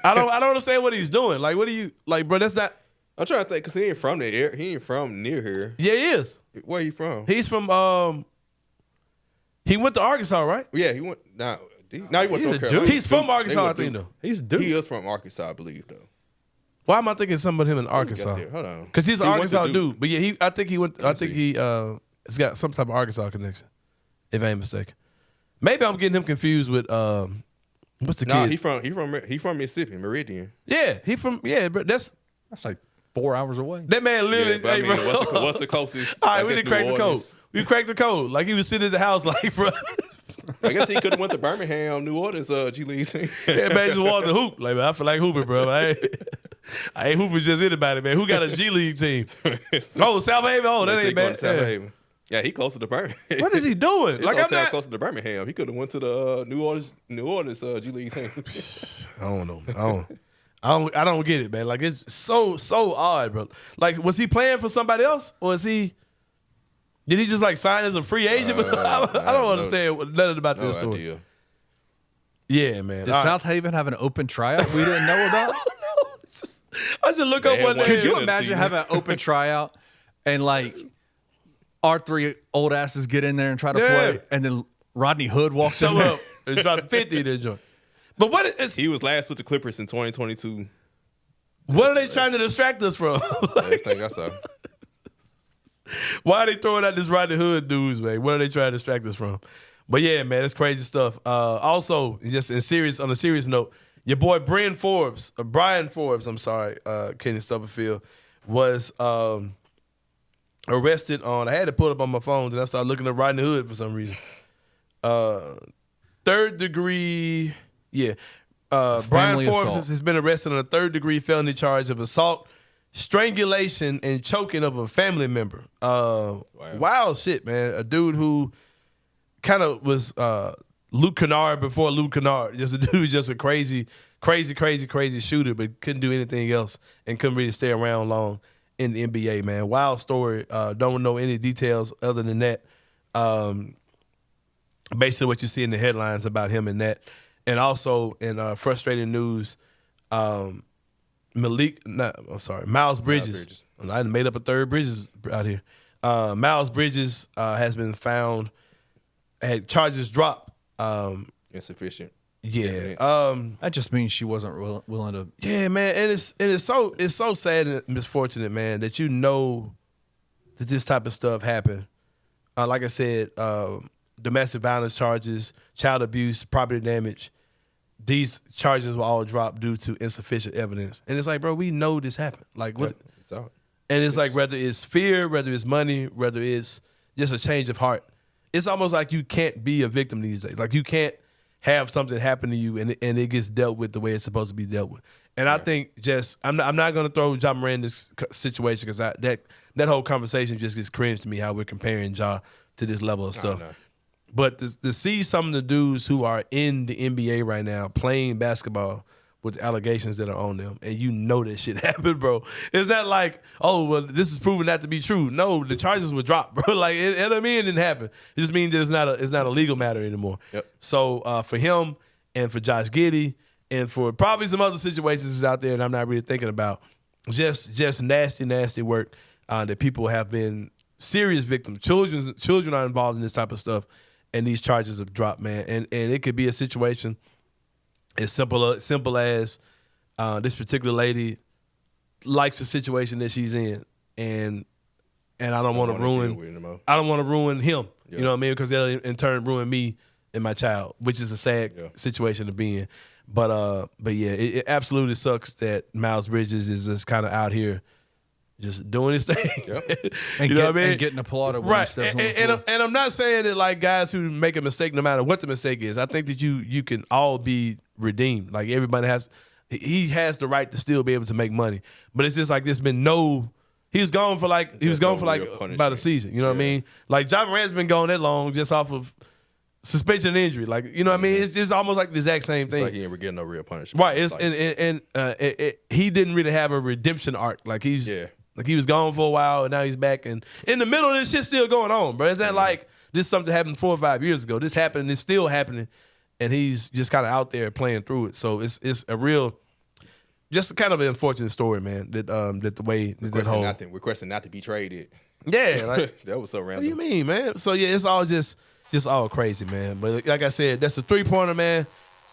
I don't understand what he's doing. Like, what do you like, bro? That's not. I'm trying to think because he ain't from there. He ain't from near here. Yeah, he is. Where he from? He's from. He went to Arkansas, right? Yeah, he went. Now he went to North Carolina. He's from Arkansas, I think, though. He's Duke. He is from Arkansas, I believe, though. Why am I thinking something about him in Arkansas? Hold on, because he's an Arkansas dude. But yeah, I think he went. I think he's got some type of Arkansas connection, if I ain't mistaken. Maybe I'm getting him confused with what's the kid? Nah, he from Mississippi, Meridian. Yeah, but that's like 4 hours away. That man literally. Yeah, I mean, what's the closest? All right, we didn't crack the code. We cracked the code. Like he was sitting at the house, like, bro. I guess he could have went to Birmingham, New Orleans, G League team. Yeah, man, just wanted to hoop. Like, man, I feel like hooping, bro. I ain't hooping just anybody, man. Who got a G League team? Oh, South Haven. Oh, that ain't bad. South Haven. Yeah, he closer to Birmingham. What is he doing? Like I'm not closer to Birmingham. He could have went to the New Orleans G League team. I don't know. I don't get it, man. Like it's so odd, bro. Like, was he playing for somebody else, or is he? Did he just like sign as a free agent? I don't understand nothing about this story. Idea. Yeah, man. Did South Haven have an open tryout we didn't know about? I just look up one name. Could you imagine having an open tryout and like our three old asses get in there and try to play, and then Rodney Hood walks in there up and drop 50 in that joint? But what is he was last with the Clippers in 2022. What are they trying to distract us from? Last thing I saw. Why are they throwing out this Rodney Hood news, man? What are they trying to distract us from? But yeah, man, it's crazy stuff. Also, just on a serious note, your boy Brian Forbes, Kenny Stubblefield, was arrested on. I had to pull it up on my phone, and I started looking at Rodney Hood for some reason. Third degree, Brian Forbes has been arrested on a third-degree felony charge of assault, strangulation, and choking of a family member. Wild shit, man. A dude who kind of was Luke Kennard before Luke Kennard. Just a dude, just a crazy shooter, but couldn't do anything else and couldn't really stay around long in the NBA, man. Wild story. Don't know any details other than that. Basically what you see in the headlines about him and that. And also in frustrating news, Miles Bridges. I made up a third Bridges out here. Miles Bridges has been found had charges dropped. Insufficient. Yeah. That just means she wasn't willing to. Yeah, man, and it's so sad and misfortunate, man, that that this type of stuff happen. Like I said, domestic violence charges, child abuse, property damage. These charges were all dropped due to insufficient evidence. And it's like, bro, we know this happened. Like what? And it's like whether it's fear, whether it's money, whether it's just a change of heart. It's almost like you can't be a victim these days. Like you can't have something happen to you and it gets dealt with the way it's supposed to be dealt with. And I think I'm not going to throw Ja Morant in this situation because that whole conversation just gets cringe to me how we're comparing Ja to this level of stuff. But to see some of the dudes who are in the NBA right now playing basketball with allegations that are on them, and you know that shit happened, bro. It's not like, oh, well, this is proven not to be true. No, the charges were dropped, bro. Like, it doesn't mean it didn't happen. It just means that it's not a legal matter anymore. Yep. So for him and for Josh Giddey and for probably some other situations out there that I'm not really thinking about, just nasty work that people have been serious victims. Children are involved in this type of stuff, and these charges have dropped, man. And it could be a situation as simple as this particular lady likes the situation that she's in, and I don't want to ruin him. Yeah. You know what I mean? Because that'll in turn ruin me and my child, which is a sad situation to be in. But yeah, it absolutely sucks that Miles Bridges is just kind of out here just doing his thing. Yep. And you know what I mean? And getting applauded when he steps on the floor. And I'm not saying that like guys who make a mistake, no matter what the mistake is, I think that you can all be redeemed. Like everybody he has the right to still be able to make money. But it's just like there's been he was gone for like about a season. You know what I mean? Like Ja Morant's been gone that long just off of suspension and injury. Like, you know what I mean? It's just almost like the exact same thing. It's like he ain't ever getting no real punishment. Right. He didn't really have a redemption arc. Like like he was gone for a while and now he's back, and in the middle of this shit still going on, bro. It's not like this is something happened 4 or 5 years ago. This happened and it's still happening, and he's just kind of out there playing through it. So it's a real, just kind of an unfortunate story, man. That the way requesting not to be traded. Yeah, like, that was so random. What do you mean, man? So yeah, it's all just all crazy, man. But like I said, that's a 3-pointer, man.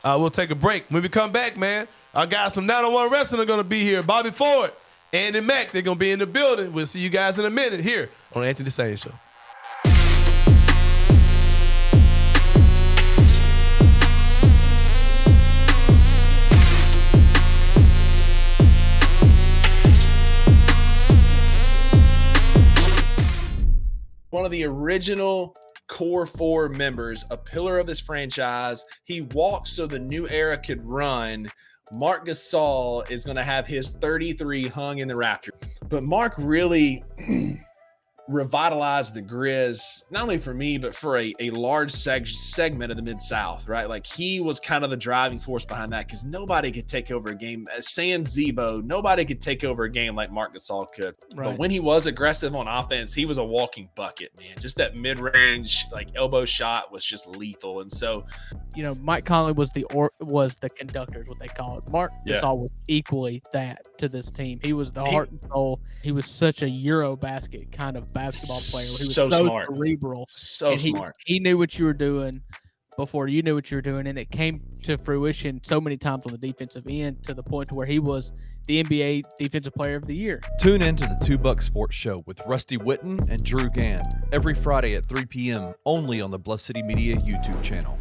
We'll take a break. When we come back, man, our guys from 901 Wrestling are gonna be here. Bobby Ford, Andy Mack, they're going to be in the building. We'll see you guys in a minute here on Anthony Sain Show. One of the original core 4 members, a pillar of this franchise. He walked so the new era could run. Marc Gasol is going to have his 33 hung in the rafters. But Marc really revitalized the Grizz, not only for me, but for a large segment of the Mid-South, right? Like he was kind of the driving force behind that because nobody could take over a game. Sans Zebo, nobody could take over a game like Marc Gasol could. Right. But when he was aggressive on offense, he was a walking bucket, man. Just that mid-range, like elbow shot was just lethal. And so, you know, Mike Conley was the conductor, is what they call it. Marc Gasol was equally that to this team. He was the heart and soul. He was such a Eurobasket kind of basketball player. He was so smart, cerebral, so smart. He knew what you were doing before you knew what you were doing, and it came to fruition so many times on the defensive end to the point to where he was the NBA Defensive Player of the Year. Tune in to the 2 Buck Sports Show with Rusty Witten and Drew Gann every Friday at 3 p.m. only on the Bluff City Media YouTube channel.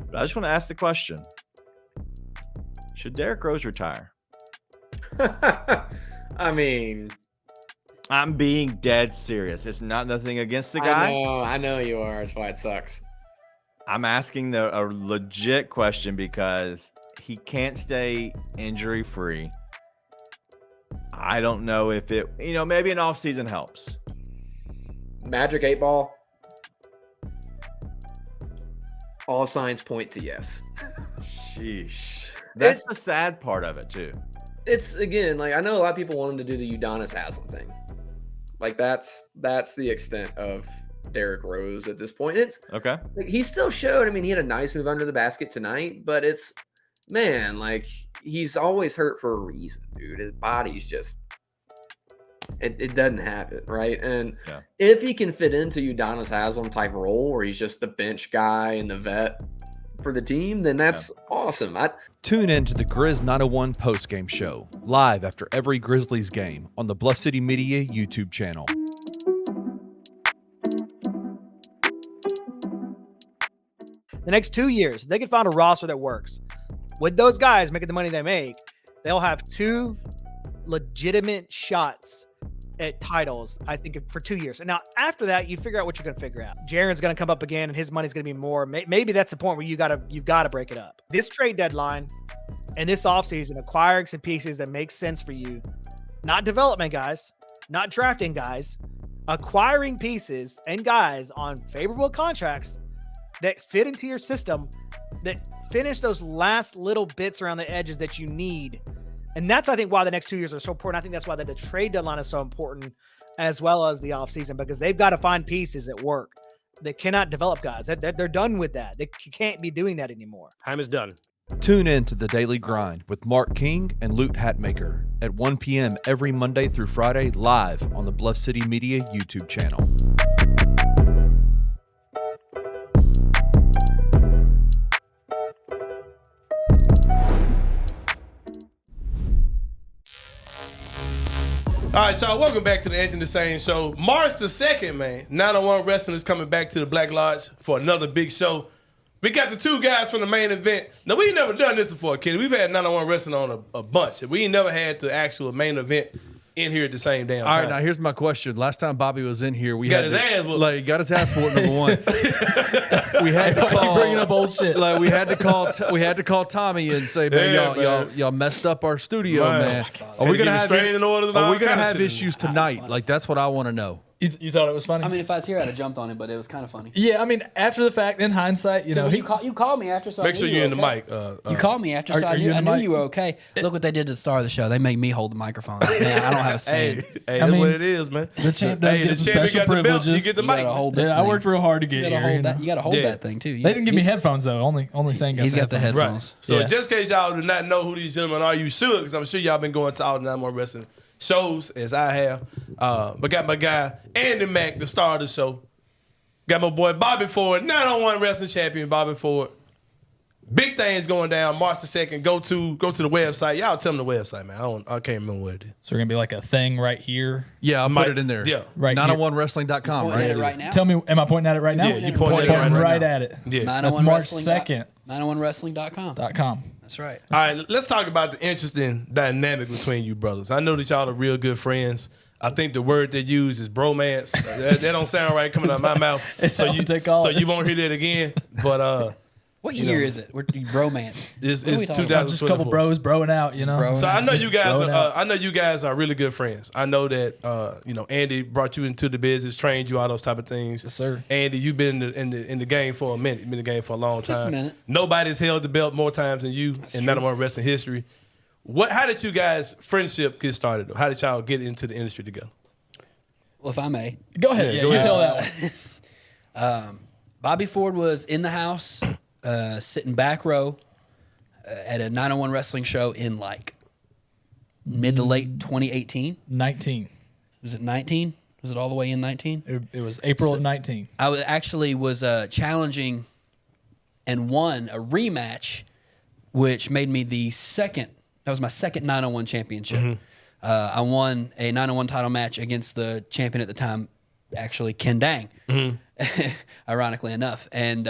But I just want to ask the question. Should Derrick Rose retire? I mean, I'm being dead serious. It's not nothing against the guy. I know you are. That's why it sucks. I'm asking a legit question because he can't stay injury free. I don't know if it, maybe an off season helps. Magic 8 ball. All signs point to yes. Sheesh. That's the sad part of it too. It's again, like I know a lot of people want him to do the Udonis Haslem thing. Like that's the extent of Derrick Rose at this point. It's okay. Like, he still showed. I mean, he had a nice move under the basket tonight, but it's man, like he's always hurt for a reason, dude. His body's just it doesn't happen, right? And if he can fit into Udonis Haslem type role where he's just the bench guy and the vet for the team, then that's awesome. Tune in to the Grizz 901 postgame show, live after every Grizzlies game on the Bluff City Media YouTube channel. The next 2 years, if they can find a roster that works with those guys making the money they make, they'll have 2 legitimate shots at titles, I think, for 2 years. And now after that, you figure out what you're going to figure out. Jaren's going to come up again and his money's going to be more. Maybe that's the point where you've got to break it up. This trade deadline and this offseason, acquiring some pieces that make sense for you, not development guys, not drafting guys, acquiring pieces and guys on favorable contracts that fit into your system, that finish those last little bits around the edges that you need. And that's, I think, why the next 2 years are so important. I think that's why the trade deadline is so important, as well as the offseason, because they've got to find pieces that work. They cannot develop guys. They're done with that. They can't be doing that anymore. Time is done. Tune in to The Daily Grind with Mark King and Loot Hatmaker at 1 p.m. every Monday through Friday, live on the Bluff City Media YouTube channel. All right, y'all, welcome back to the Anthony Sain Show. March the 2nd, man, 901 Wrestling is coming back to the Black Lodge for another big show. We got the 2 guys from the main event. Now, we ain't never done this before, kid. We've had 901 Wrestling on a bunch. We ain't never had the actual main event in here at the same damn time. All right, now here's my question. Last time Bobby was in here, we got his ass whooped, number one. We had to call bringing up old shit. Like we had to call Tommy and say, man, y'all messed up our studio, man. Are we gonna have issues tonight? Like that's what I want to know. You thought it was funny? I mean, if I was here, I'd have jumped on it, but it was kind of funny. Yeah, I mean, after the fact, in hindsight, you know, you called me after, so make sure you're in the mic. You called me after, so I knew you were okay. Look what they did to the star of the show. They make me hold the microphone. Man, I don't have a stand. Hey, that's what it is, man. The champ does get some special privileges. You get the mic. I worked real hard to get here. You got to hold that thing too. They didn't give me headphones though. Only Sain got. He's got the headphones. Right. So just in case y'all do not know who these gentlemen are, you should, because I'm sure y'all been going to all the 901 Wrestling shows as I have. But got my guy Andy Mack, the star of the show. Got my boy Bobby Ford, 901 Wrestling champion Bobby Ford. Big things going down March the 2nd. Go to the website. Y'all tell them the website, man. I can't remember what it is. So we're gonna be like a thing right here. Yeah, I'll put it in there. Yeah, right. 901wrestling.com. Right now. Tell me, am I pointing at it right now? Yeah, you pointing right at it. Yeah, that's March 2nd. 901wrestling.com. That's right. All right, let's talk about the interesting dynamic between you brothers. I know that y'all are real good friends. I think the word they use is bromance. that don't sound right coming out of my mouth. So you won't hear that again. But what year is it? We're bromance. It's 2024. Just a couple bros broing out, you know. So I know you guys. I know you guys are really good friends. I know that Andy brought you into the business, trained you, all those type of things. Yes, sir. Andy, you've been in the game for a minute. You've been in the game for a long time. Just a minute. Nobody's held the belt more times than you in 901 wrestling history. How did you guys' friendship get started? Though? How did y'all get into the industry together? Well, if I may. Go ahead. Yeah, you tell that one. Bobby Ford was in the house, sitting back row at a 901 wrestling show in like mid to late 2018. 19. Was it 19? Was it all the way in 19? It was April of 19. I was challenging and won a rematch, which made me the second. That was my second 901 championship. Mm-hmm. I won a 901 title match against the champion at the time, actually Ken Dang, ironically enough. And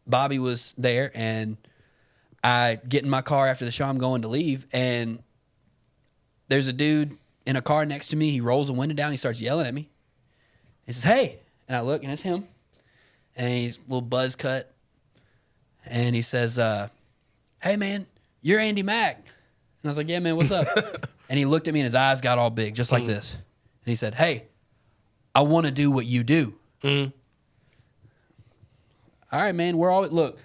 Bobby was there, and I get in my car after the show. I'm going to leave, and there's a dude in a car next to me. He rolls the window down. He starts yelling at me. He says, "Hey!" And I look, and it's him. And he's a little buzz cut. And he says, "Hey, man, you're Andy Mack." And I was like, "Yeah, man, what's up?" And he looked at me, and his eyes got all big, just like this. And he said, "Hey, I want to do what you do." All right, man. Look,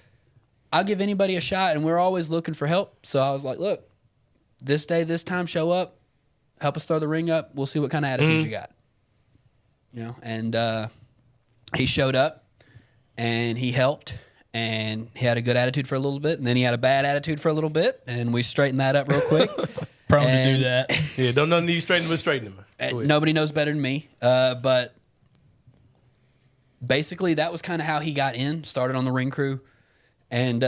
I'll give anybody a shot, and we're always looking for help. So I was like, "Look, this day, this time, show up, help us throw the ring up. We'll see what kind of attitude you got." And he showed up, and he helped, and he had a good attitude for a little bit, and then he had a bad attitude for a little bit, and we straightened that up real quick. Prone to do that. Yeah, don't none need straighten but straighten him. Nobody knows better than me, but basically that was kind of how he got in. Started on the ring crew, and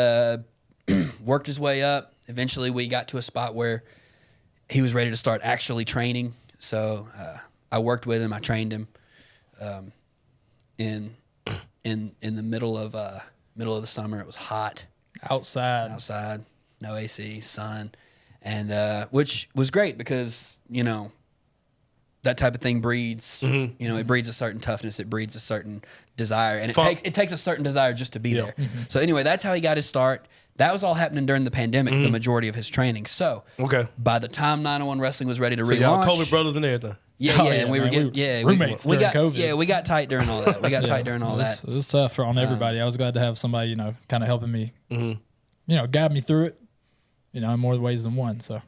worked his way up. Eventually, we got to a spot where he was ready to start actually training. So I worked with him. I trained him in the middle of the summer. It was hot outside, no AC, sun, and which was great because that type of thing breeds. It breeds a certain toughness. It breeds a certain desire, and it takes a certain desire just to be there. So anyway, that's how he got his start. That was all happening during the pandemic, the majority of his training. So by the time 901 Wrestling was ready to relaunch, y'all COVID brothers and everything. And we were getting roommates we during got COVID. We got tight during all that. We got tight during all that. It was tough on everybody. I was glad to have somebody kind of helping me, guide me through it, in more ways than one. So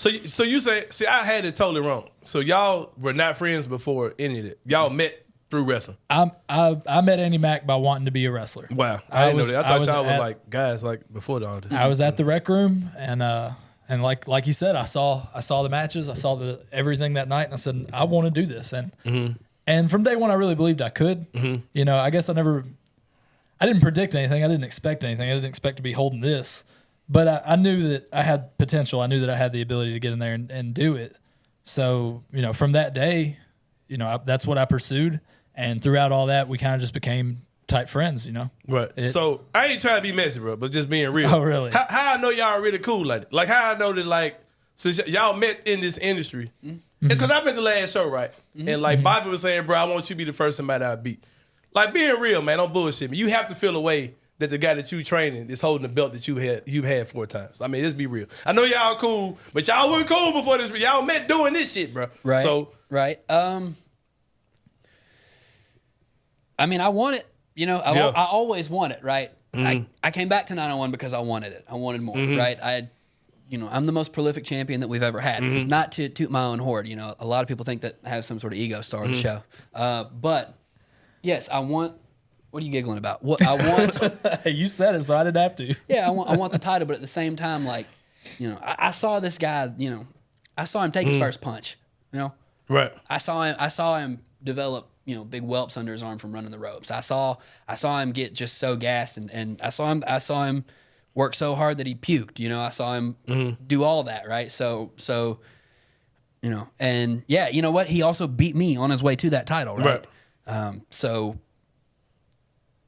you say, see, I had it totally wrong. So y'all were not friends before any of it. Y'all met through wrestling. I met Andy Mack by wanting to be a wrestler. Wow, I didn't know that. I thought y'all were like guys like before all this. I was at the rec room, and like he said, I saw the matches, I saw everything that night, and I said I want to do this. And from day one, I really believed I could. I guess I didn't predict anything. I didn't expect anything. I didn't expect to be holding this, but I knew that I had potential. I knew that I had the ability to get in there and do it. So from that day, that's what I pursued. And throughout all that, we kind of just became tight friends, Right. So I ain't trying to be messy, bro, but just being real. Oh, really? How I know y'all are really cool like that? Like how I know that since y'all met in this industry, because I've been to the last show, right? And Bobby was saying, bro, I want you to be the first somebody I beat. Like being real, man, don't bullshit me. You have to feel a way that the guy that you training is holding the belt that you've had 4 times. I mean, let's be real. I know y'all cool, but y'all weren't cool before this. Y'all met doing this shit, bro. Right. So right. I mean, I want it. I always want it, right? I came back to 901 because I wanted it. I wanted more, right? I'm the most prolific champion that we've ever had. Not to toot my own horn. A lot of people think that I have some sort of ego star of the show. But yes, I want. What are you giggling about? What I want. You said it, so I didn't have to. Yeah, I want the title, but at the same time, I saw this guy. I saw him take his first punch. Right. I saw him develop. Big whelps under his arm from running the ropes. I saw him get just so gassed, and I saw him work so hard that he puked. I saw him do all that, right? So and yeah, you know what? He also beat me on his way to that title, right?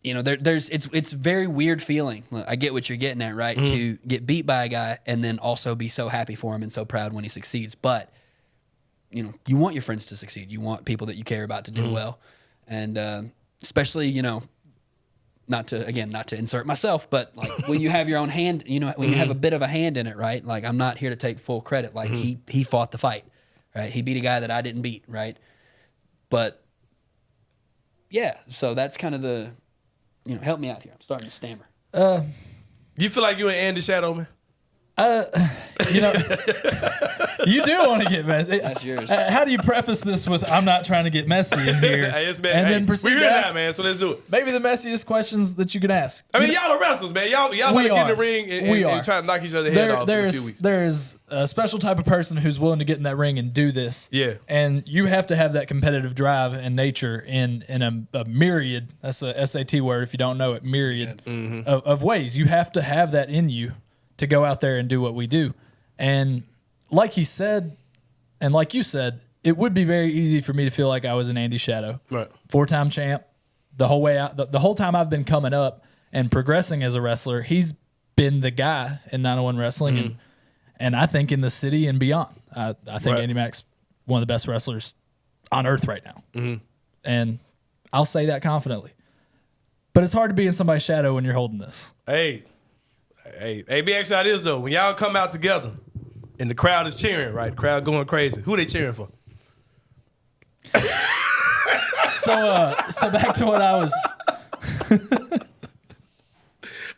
It's very weird feeling. Look, I get what you're getting at, right? To get beat by a guy and then also be so happy for him and so proud when he succeeds, but. You want your friends to succeed. You want people that you care about to do well. And especially, not to insert myself, but when you have your own hand, when you have a bit of a hand in it, right? Like I'm not here to take full credit. Like he fought the fight, right? He beat a guy that I didn't beat, right? But yeah, so that's kind of the, help me out here. I'm starting to stammer. You feel like you and Andy Shadow, man? You do want to get messy. That's yours. How do you preface this with "I'm not trying to get messy" in here? Then proceed to ask, man. So let's do it. Maybe the messiest questions that you can ask. I mean, y'all are wrestlers, man. Y'all want to get in the ring and try to knock each other's head off in a few weeks. There's a special type of person who's willing to get in that ring and do this. Yeah. And you have to have that competitive drive and nature in a myriad. That's a SAT word if you don't know it. Myriad of ways. You have to have that in you to go out there and do what we do. And like he said, and like you said, it would be very easy for me to feel like I was an Andy Shadow. Right. 4-time champ. The whole way out, the whole time I've been coming up and progressing as a wrestler, he's been the guy in 901 wrestling and I think in the city and beyond. I think Andy Mack's one of the best wrestlers on earth right now. And I'll say that confidently. But it's hard to be in somebody's shadow when you're holding this. Be actually how it is though. When y'all come out together and the crowd is cheering, right? The crowd going crazy. Who they cheering for? So back to what I was.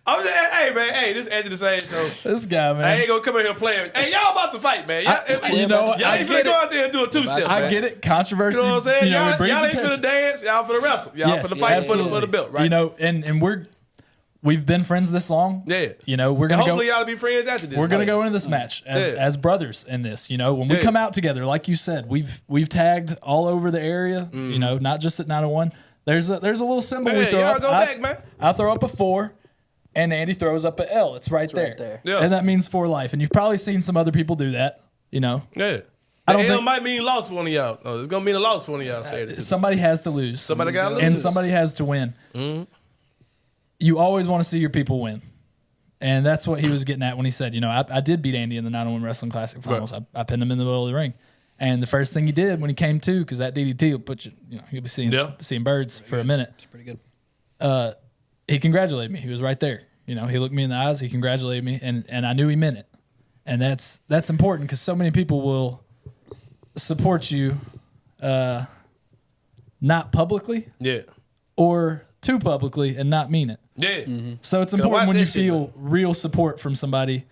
I'm just, hey, this is Edge of the Same Show. This guy, man. I ain't gonna come in here playing. Hey, y'all about to fight, man. Y'all ain't finna go out there and do a two-step, I man. get it. Controversy. You know what I'm saying? Y'all brings ain't attention. finna dance. Y'all finna wrestle. Y'all finna fight for the belt, right? And we've been friends this long. Yeah. You know, we're gonna hopefully y'all be friends after this. We're gonna go into this match as brothers in this. You know, when we come out together, like you said, we've tagged all over the area. You know, not just at 901. There's a little symbol we throw y'all up. go back, man. I throw up a 4, and Andy throws up a L. It's right there. Yeah. And that means for life. And you've probably seen some other people do that. You know. Yeah. I The don't L think might mean loss for one of y'all. No, it's gonna mean a loss for one of y'all. somebody has to lose. Somebody gotta and lose. somebody has to win. You always want to see your people win. And that's what he was getting at when he said, you know, I did beat Andy in the 901 Wrestling Classic Finals. I pinned him in the middle of the ring. And the first thing he did when he came to, because that DDT will put you, you know, you'll be seeing birds for a minute. It's pretty good. He congratulated me. He was right there. You know, he looked me in the eyes. He congratulated me, and I knew he meant it. And that's important because so many people will support you, not publicly, or too publicly and not mean it. Yeah. So it's Go important watch when you that shit, feel real support from somebody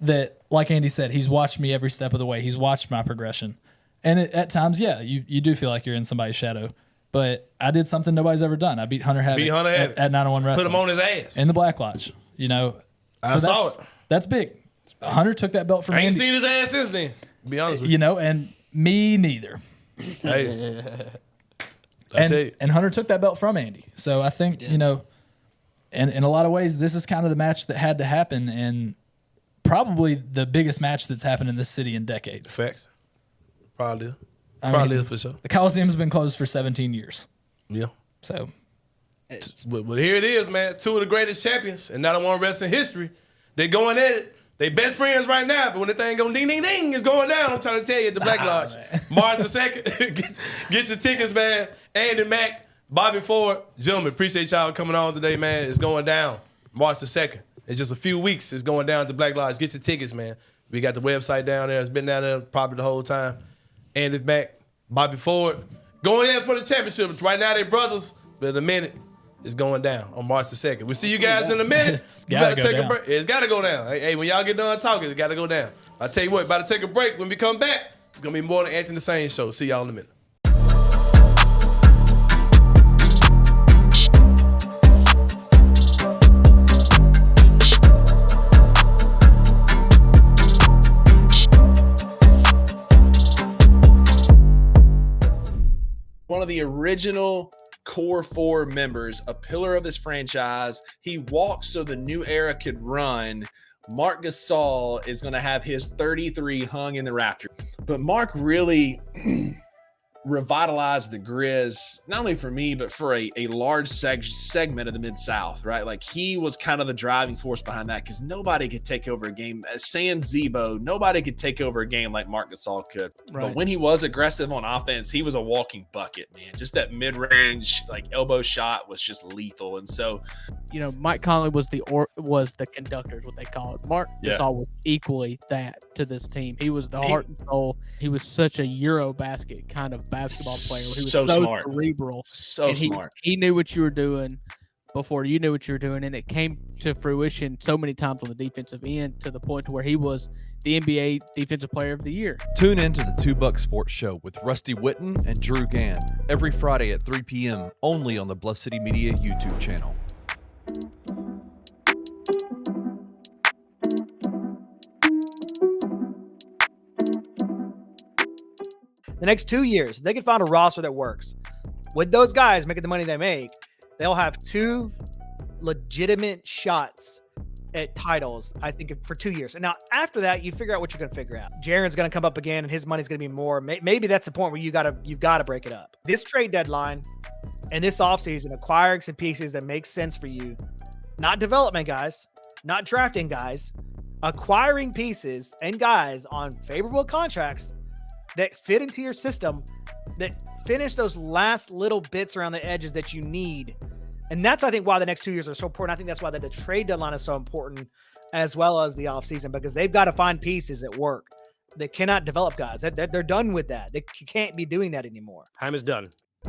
that, like Andy said, he's watched me every step of the way. He's watched my progression. And at times, yeah, you do feel like you're in somebody's shadow. But I did something nobody's ever done. I beat Hunter Havoc, at 901 Wrestling. Put him on his ass. In the Black Lodge. You know. I saw it. That's big. Hunter took that belt from I ain't Andy. seen his ass since then, to be honest with you. You know, and me neither. Hey. tell you. And Hunter took that belt from Andy. So I think, you know, and in a lot of ways, this is kind of the match that had to happen, and probably the biggest match that's happened in this city in decades. Facts. Probably. I Probably mean, for sure. The Coliseum's been closed for 17 years. Yeah. So. But here it is, man. 2 of the greatest champions in 901 wrestling history. They going at it. They best friends right now, but when the thing go ding, ding, ding, it's going down. I'm trying to tell you at the Black Lodge. March the 2nd. get your tickets, man. Andy Mack, Bobby Ford. Gentlemen, appreciate y'all coming on today, man. It's going down March the 2nd. It's just a few weeks. It's going down to Black Lodge. Get your tickets, man. We got the website down there. It's been down there probably the whole time. Andy Mack, Bobby Ford. Going in for the championship. Right now, they brothers, but in a minute, it's going down on March the 2nd. We'll see you guys in a minute. You better take a break. It's got to go down. Hey, when y'all get done talking, it got to go down. I tell you what, about to take a break. When we come back, it's going to be more than Anthony Sain show. See y'all in a minute. One of the original core 4 members, a pillar of this franchise. He walked so the new era could run. Marc Gasol is going to have his 33 hung in the rafters. But Marc really revitalized the Grizz, not only for me, but for a large segment of the Mid-South, right? Like, he was kind of the driving force behind that because nobody could take over a game. Sain Zebo, nobody could take over a game like Marc Gasol could. Right. But when he was aggressive on offense, he was a walking bucket, man. Just that mid-range, like, elbow shot was just lethal. And so, you know, Mike Conley was the conductor, is what they call it. Marc Gasol was equally that to this team. He was the heart and soul. He was such a Eurobasket kind of basketball player. He was so smart, cerebral, so smart. He knew what you were doing before you knew what you were doing, and it came to fruition so many times on the defensive end to the point to where he was the NBA Defensive Player of the Year. Tune in to the 2 Buck Sports Show with Rusty Witten and Drew Gann every Friday at 3 p.m. only on the Bluff City Media YouTube channel. The next 2 years, if they can find a roster that works with those guys making the money they make, they'll have 2 legitimate shots at titles, I think, for 2 years. And now after that, you figure out what you're going to figure out. Jaren's going to come up again and his money's going to be more. Maybe that's the point where you've got to break it up. This trade deadline and this offseason, acquiring some pieces that make sense for you, not development guys, not drafting guys, acquiring pieces and guys on favorable contracts that fit into your system, that finish those last little bits around the edges that you need. And that's, I think, why the next 2 years are so important. I think that's why the trade deadline is so important, as well as the offseason, because they've got to find pieces that work. They cannot develop guys. They're done with that. They can't be doing that anymore. Time is done.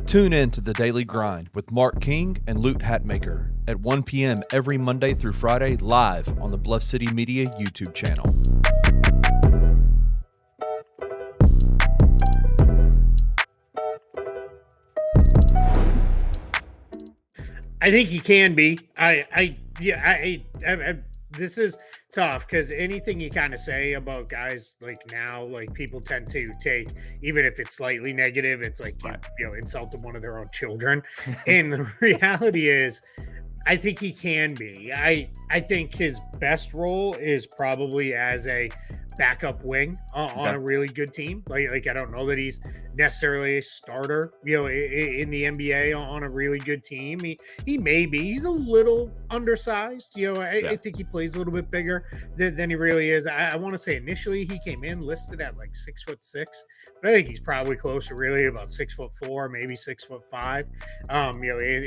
Tune in to The Daily Grind with Mark King and Loot Hatmaker at 1 p.m. every Monday through Friday, live on the Bluff City Media YouTube channel. I I think he can be. This is tough because anything you kind of say about guys like now, like people tend to take, even if it's slightly negative, it's like, insulting one of their own children. And the reality is, I think he can be. I think his best role is probably as a backup wing on a really good team. Like I don't know that he's necessarily a starter, in the NBA on a really good team. He may be. He's a little undersized. I think he plays a little bit bigger than he really is. I want to say initially he came in listed at like 6'6", but I think he's probably closer really about 6'4", maybe 6'5".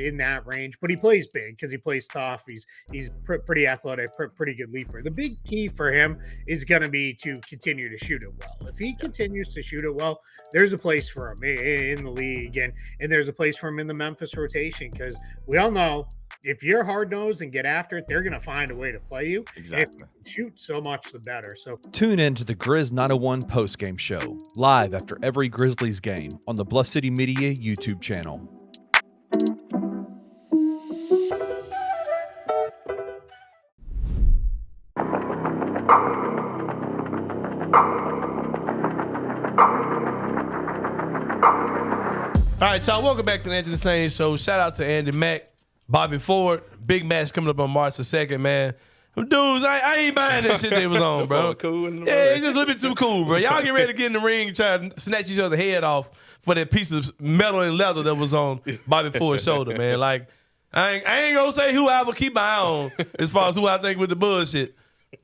In that range. But he plays big because he plays tough. He's pretty athletic, pretty good leaper. The big key for him is going to be to continue to shoot it well. If he continues to shoot it well, there's a place for him in the league, and there's a place for him in the Memphis rotation, because we all know if you're hard-nosed and get after it, they're going to find a way to play you. Exactly. If you shoot so much, the better. So tune in to the Grizz 901 postgame show, live after every Grizzlies game on the Bluff City Media YouTube channel. All right, y'all, welcome back to the Anthony Sain Show. Shout out to Andy Mack, Bobby Ford. Big match coming up on March the 2nd, man. Them dudes, I ain't buying that shit they was on, bro. Cool. Yeah, it's just a little bit too cool, bro. Y'all get ready to get in the ring and try to snatch each other's head off for that piece of metal and leather that was on Bobby Ford's shoulder, man. Like, I ain't gonna say who I will keep my eye on as far as who I think with the bullshit.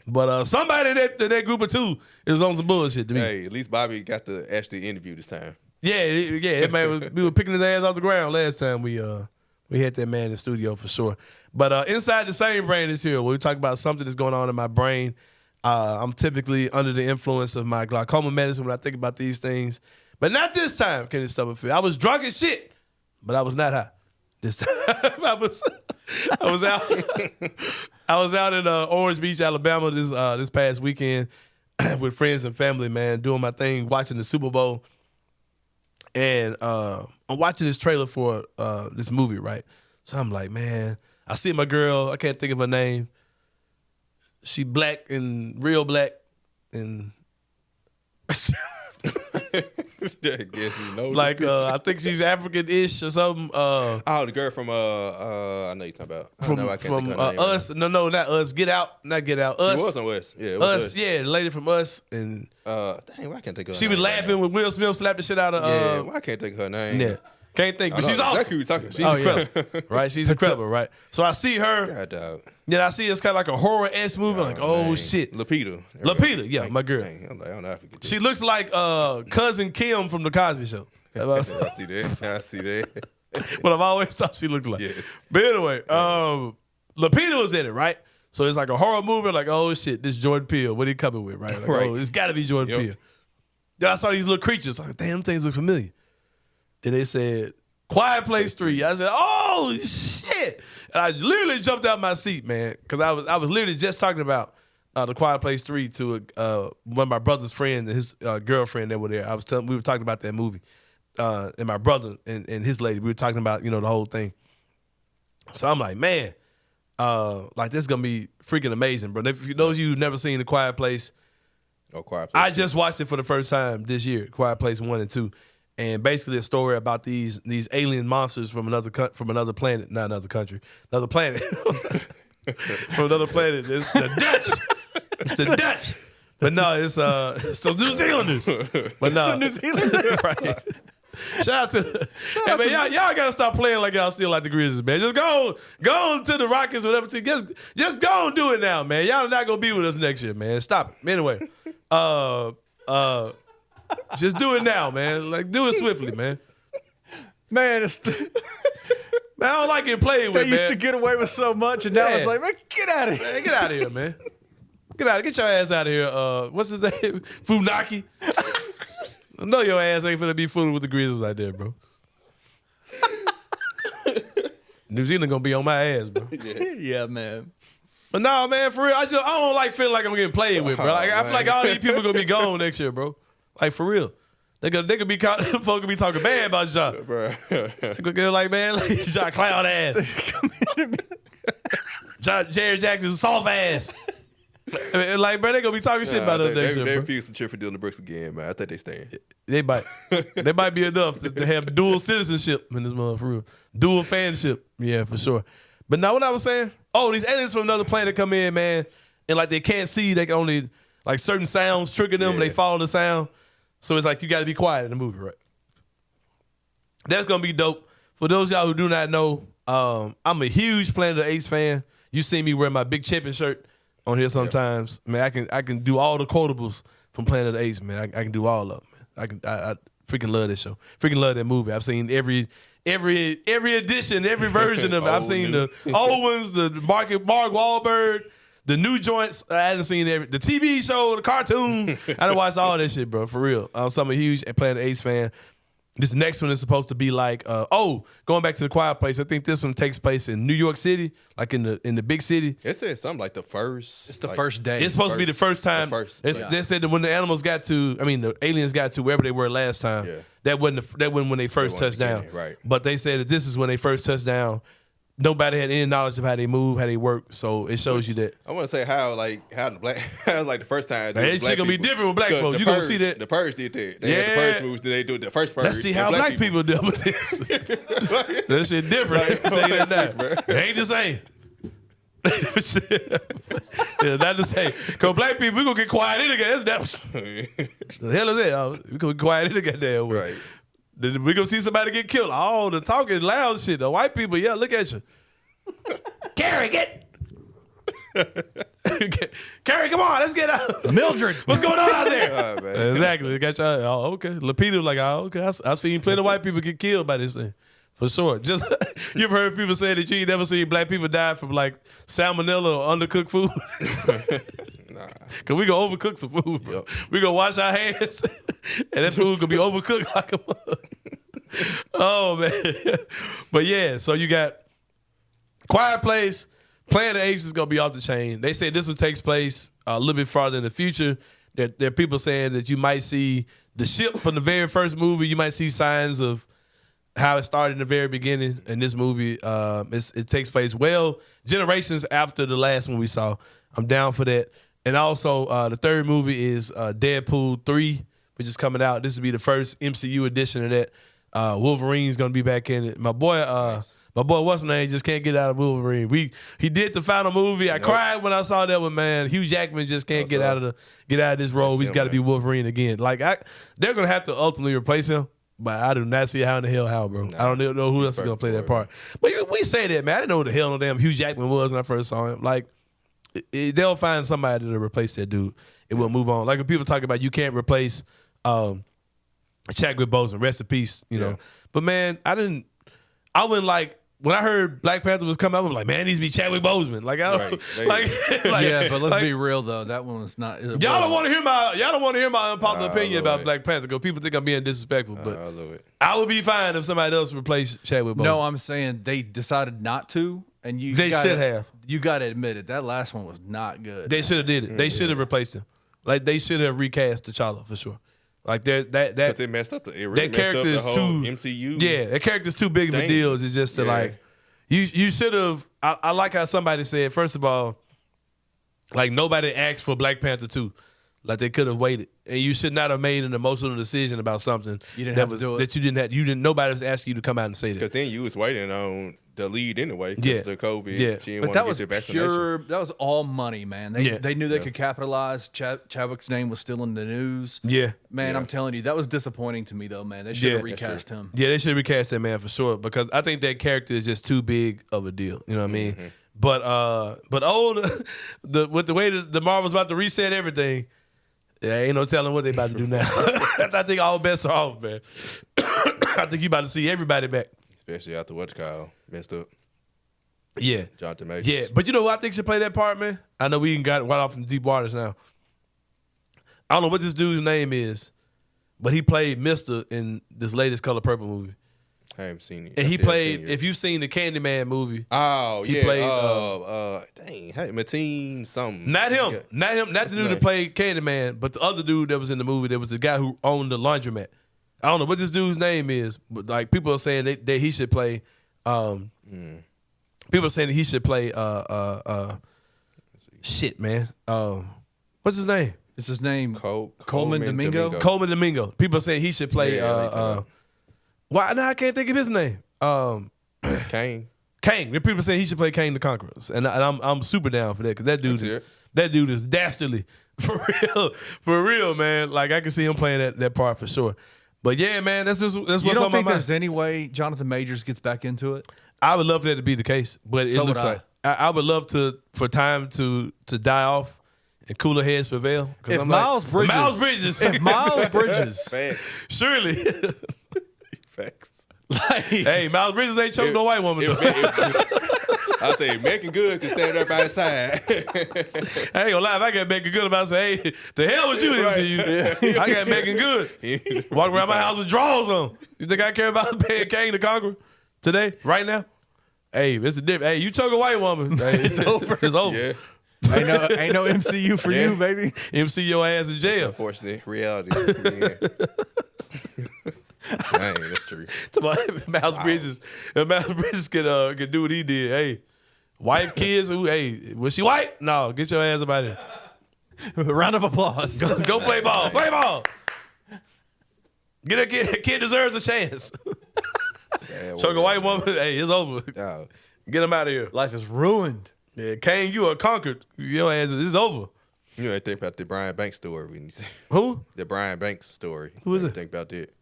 But somebody that group of two is on some bullshit to me. Hey, at least Bobby got to actually interview this time. Yeah, that man we were picking his ass off the ground last time we had that man in the studio for sure. But inside the same brain is here, where we talk about something that's going on in my brain. I'm typically under the influence of my glaucoma medicine when I think about these things, but not this time, Kenny Stubblefield. I was drunk as shit, but I was not high this time. I was out in Orange Beach, Alabama this past weekend with friends and family, man, doing my thing, watching the Super Bowl. And I'm watching this trailer for this movie, right? So I'm like, man, I see my girl. I can't think of her name. She black and real black. And I guess you know. Like, I think she's African-ish or something. The girl from, I know you're talking about. I can't think of her name. Us. No, not Us. Get Out. Not Get Out. Us. She was on Us. Yeah, it was Us. Yeah, the lady from Us. And dang, why I can't think of her she name? was laughing when Will Smith slapped the shit out of. why I can't think of her name? Yeah. Can't think, but she's awesome. Exactly what you're talking She's about. incredible, right? She's incredible, right? So I see her. God, dog. Yeah, I see it's kind of like a horror-esque movie. Like, oh shit, Lapita, yeah, my girl. Dang, I'm like, I don't know if I forget. She looks like cousin Kim from the Cosby Show. I see that. What I've always thought she looked like. Yes. But anyway, Lapita was in it, right? So it's like a horror movie. Like, oh shit, this Jordan Peele. What he coming with, right? Like, Right. Oh, it's got to be Jordan Peele. Then I saw these little creatures. Like, damn, them things look familiar. Then they said, Quiet Place 3. I said, oh shit! And I literally jumped out my seat, man, because I was literally just talking about the Quiet Place 3 to one of my brother's friends and his girlfriend that were there. We were talking about that movie, and my brother and his lady. We were talking about the whole thing. So I'm like, man, like this is gonna be freaking amazing, bro. If those of you who've never seen The Quiet Place, Quiet Place I just watched it for the first time this year. Quiet Place 1 and 2. And basically a story about these alien monsters from another planet, not another country, another planet. From another planet. It's the Dutch. It's the Dutch. But no, it's the New Zealanders. But no. It's the New Zealanders. Right. Shout out to man, y'all gotta stop playing like y'all still like the Grizzlies, man. Just go on to the Rockets or whatever team. Just go and do it now, man. Y'all not gonna be with us next year, man. Stop it. Anyway. Just do it now, man. Like, do it swiftly, man. Man, man, I don't like getting played with, they used to get away with so much, and now it's like, man, get out of here. Man, get out of here, man. Get your ass out of here. What's his name? Funaki. I know your ass ain't finna be fooling with the Grizzlies like that, bro. New Zealand gonna be on my ass, bro. Yeah, man. But no, man, for real, I don't like feeling like I'm getting played with, bro. Like, I feel like all these people gonna be gone next year, bro. Like, for real. They could be caught. Folk could be talking bad about Ja. They could get like, man, like Ja clown ass. Jaren Jackson soft ass. I mean, like, bro, they gonna be talking shit about us next year. They bro. refuse to cheer for Dylan Brooks again, man. I think they staying. They might be enough to have dual citizenship in this mother, for real. Dual fanship, yeah, for sure. But now what I was saying, these aliens from another planet come in, man, and like they can't see, they can only like certain sounds trigger them, and they follow the sound. So it's like you got to be quiet in the movie, right? That's gonna be dope. For those of y'all who do not know, I'm a huge Planet of the Apes fan. You see me wear my Big Champion shirt on here sometimes. Man, I can do all the quotables from Planet of the Apes, man. I can do all of them, man. I freaking love this show. Freaking love that movie. I've seen every edition, every version of it. I've seen the old ones, the Mark Wahlberg, the new joints. I haven't seen the TV show, the cartoon. I done watched all that shit, bro, for real. So I'm a huge Planet of the Apes fan. This next one is supposed to be like, going back to The Quiet Place. I think this one takes place in New York City, like in the big city. It said something like the first. It's the first day. It's supposed to be the first time. They said that when the aliens got to wherever they were last time. That wasn't when they first touched down. Right. But they said that this is when they first touched down. Nobody had any knowledge of how they move, how they work. So it shows you that. I want to say how the black like the first time. That shit gonna be different with black folks. You gonna see that the Purge did that. They had the Purge moves. Then they do the first Purge. Let's see how black people deal with this. That shit different. I tell you that now. It ain't the same. Yeah, not the same. Cause black people, we gonna get quiet in again. The hell is that? We gonna get quiet in the goddamn way. Right. We gonna see somebody get killed. Oh, the talking loud shit. The white people, yeah, look at you. Carrie, Carrie, come on, let's get out. Mildred, what's going on out there? Exactly. They got you. Oh, okay. Lapita like, okay. I've seen plenty of white people get killed by this thing. For sure. Just you've heard people say that you ain't never seen black people die from like salmonella or undercooked food. Cause we gonna overcook some food, bro. We gonna wash our hands, and that food gonna be overcooked like a mug. Oh man. But yeah, so you got Quiet Place. Planet of the Apes is gonna be off the chain. They say this one takes place a little bit farther in the future. There are people saying that you might see the ship from the very first movie. You might see signs of how it started in the very beginning. In this movie, it takes place generations after the last one we saw. I'm down for that. And also, the third movie is Deadpool 3, which is coming out. This will be the first MCU edition of that. Wolverine's gonna be back in it. My boy, what's his name? Just can't get out of Wolverine. He did the final movie. I cried when I saw that one, man. Hugh Jackman just can't get out of this role. He's got to be Wolverine again. Like they're gonna have to ultimately replace him. But I do not see how in the hell, bro. I don't know who else is gonna play that part. But we say that, man. I didn't know who the hell no damn Hugh Jackman was when I first saw him. Like they'll find somebody to replace that dude. It will move on. Like when people talk about you can't replace Chadwick Boseman, rest in peace, you know. But man, I wouldn't like when I heard Black Panther was coming out, I'm like, man, it needs to be Chadwick Boseman. Like I don't yeah, but let's be real though. That one was not. Y'all don't want to hear my unpopular opinion about Black Panther because people think I'm being disrespectful. But I love it. I would be fine if somebody else replaced Chadwick Boseman. No, I'm saying they decided not to, and they should have. You got to admit it. That last one was not good. They should have did it. They should have replaced him. Like they should have recast T'Challa for sure. Like that it messed up. It really that character is too MCU. Yeah, that character's too big of a deal. It's just to like you should have. I like how somebody said. First of all, like nobody asked for Black Panther 2. Like they could have waited, and you should not have made an emotional decision about something you didn't have to do it. That you didn't have. You didn't. Nobody was asking you to come out and say that. Because then you was waiting on the lead anyway. Because the COVID. Yeah, she didn't want to get your vaccination. That was all money, man. They knew they could capitalize. Chadwick's name was still in the news. Yeah, man, I'm telling you, that was disappointing to me though, man. They should have recast him. Yeah, they should have recast that man for sure because I think that character is just too big of a deal. You know what I mean? But with the way the Marvel's about to reset everything. Yeah, ain't no telling what they about to do now. I think all bets are off, man. I think you about to see everybody back. Especially after what's called messed up. Yeah. Jonathan Majors. Yeah, but you know who I think should play that part, man? I know we even got right off in the deep waters now. I don't know what this dude's name is, but he played Mr. in this latest Color Purple movie. I haven't seen it. And he played, if you've seen the Candyman movie. Oh, he yeah. Played, Mateen something. Not the dude that played Candyman, but the other dude that was in the movie, there was the guy who owned the laundromat. I don't know what this dude's name is, but like people are saying that he should play. People are saying that he should play. Shit, man. What's his name? Is his name Coleman Domingo? Coleman Domingo. People are saying he should play. Why? Now I can't think of his name. Kane. People say he should play Kane the Conqueror, and I'm super down for that because that dude is dastardly for real, man. Like I can see him playing that part for sure. But yeah, man, that's what's on my mind. You don't think there's any way Jonathan Majors gets back into it? I would love for that to be the case, but it looks like I would love for time to die off and cooler heads prevail. If Miles Bridges, surely. Facts. Like, hey, Miles Bridges ain't choking no white woman. I say making good can stand up by his side. I ain't gonna lie, if I got making good about say, hey, the hell was you MCU? I got making good. Walking around my house with drawers on. You think I care about paying Kane the Conqueror today, right now? Hey, it's a different. Hey, you choke a white woman, hey, it's over. It's over. Yeah. Ain't no MCU for you, baby. MC your ass in jail. Unfortunate reality. Yeah. Dang, that's true. Miles Bridges. If Miles Bridges could do what he did. Hey, wife, kids. Hey, was she white? No, get your ass up out of here. Round of applause. Go play ball. Play ball. Get a kid deserves a chance. Choke a white woman. Hey, it's over. Yeah. Get him out of here. Life is ruined. Yeah, Kane, you are conquered. Your ass is over. You know, think about the Brian Banks story. When you see who? The Brian Banks story. Who is it? Think about that.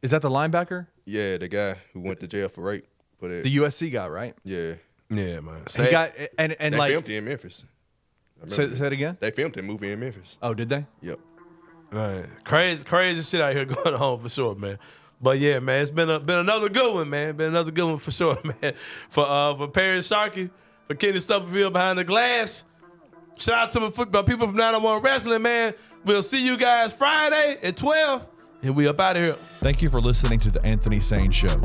Is that the linebacker? Yeah, the guy who went to jail for rape. The USC guy, right? Yeah. Yeah, man. He got and they like filmed it in Memphis. Say it again. They filmed a movie in Memphis. Oh, did they? Yep. Right. Crazy shit out here going on for sure, man. But yeah, man, it's been another good one, man. Been another good one for sure, man. For Parish Sharkey, for Kenny Stubblefield behind the glass. Shout out to my football people from 901 Wrestling, man. We'll see you guys Friday at 12. And we up out of here. Thank you for listening to the Anthony Sain Show.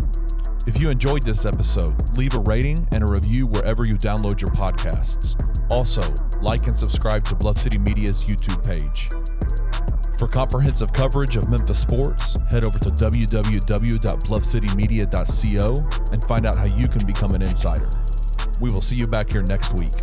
If you enjoyed this episode, leave a rating and a review wherever you download your podcasts. Also, like and subscribe to Bluff City Media's YouTube page. For comprehensive coverage of Memphis sports, head over to www.bluffcitymedia.co and find out how you can become an insider. We will see you back here next week.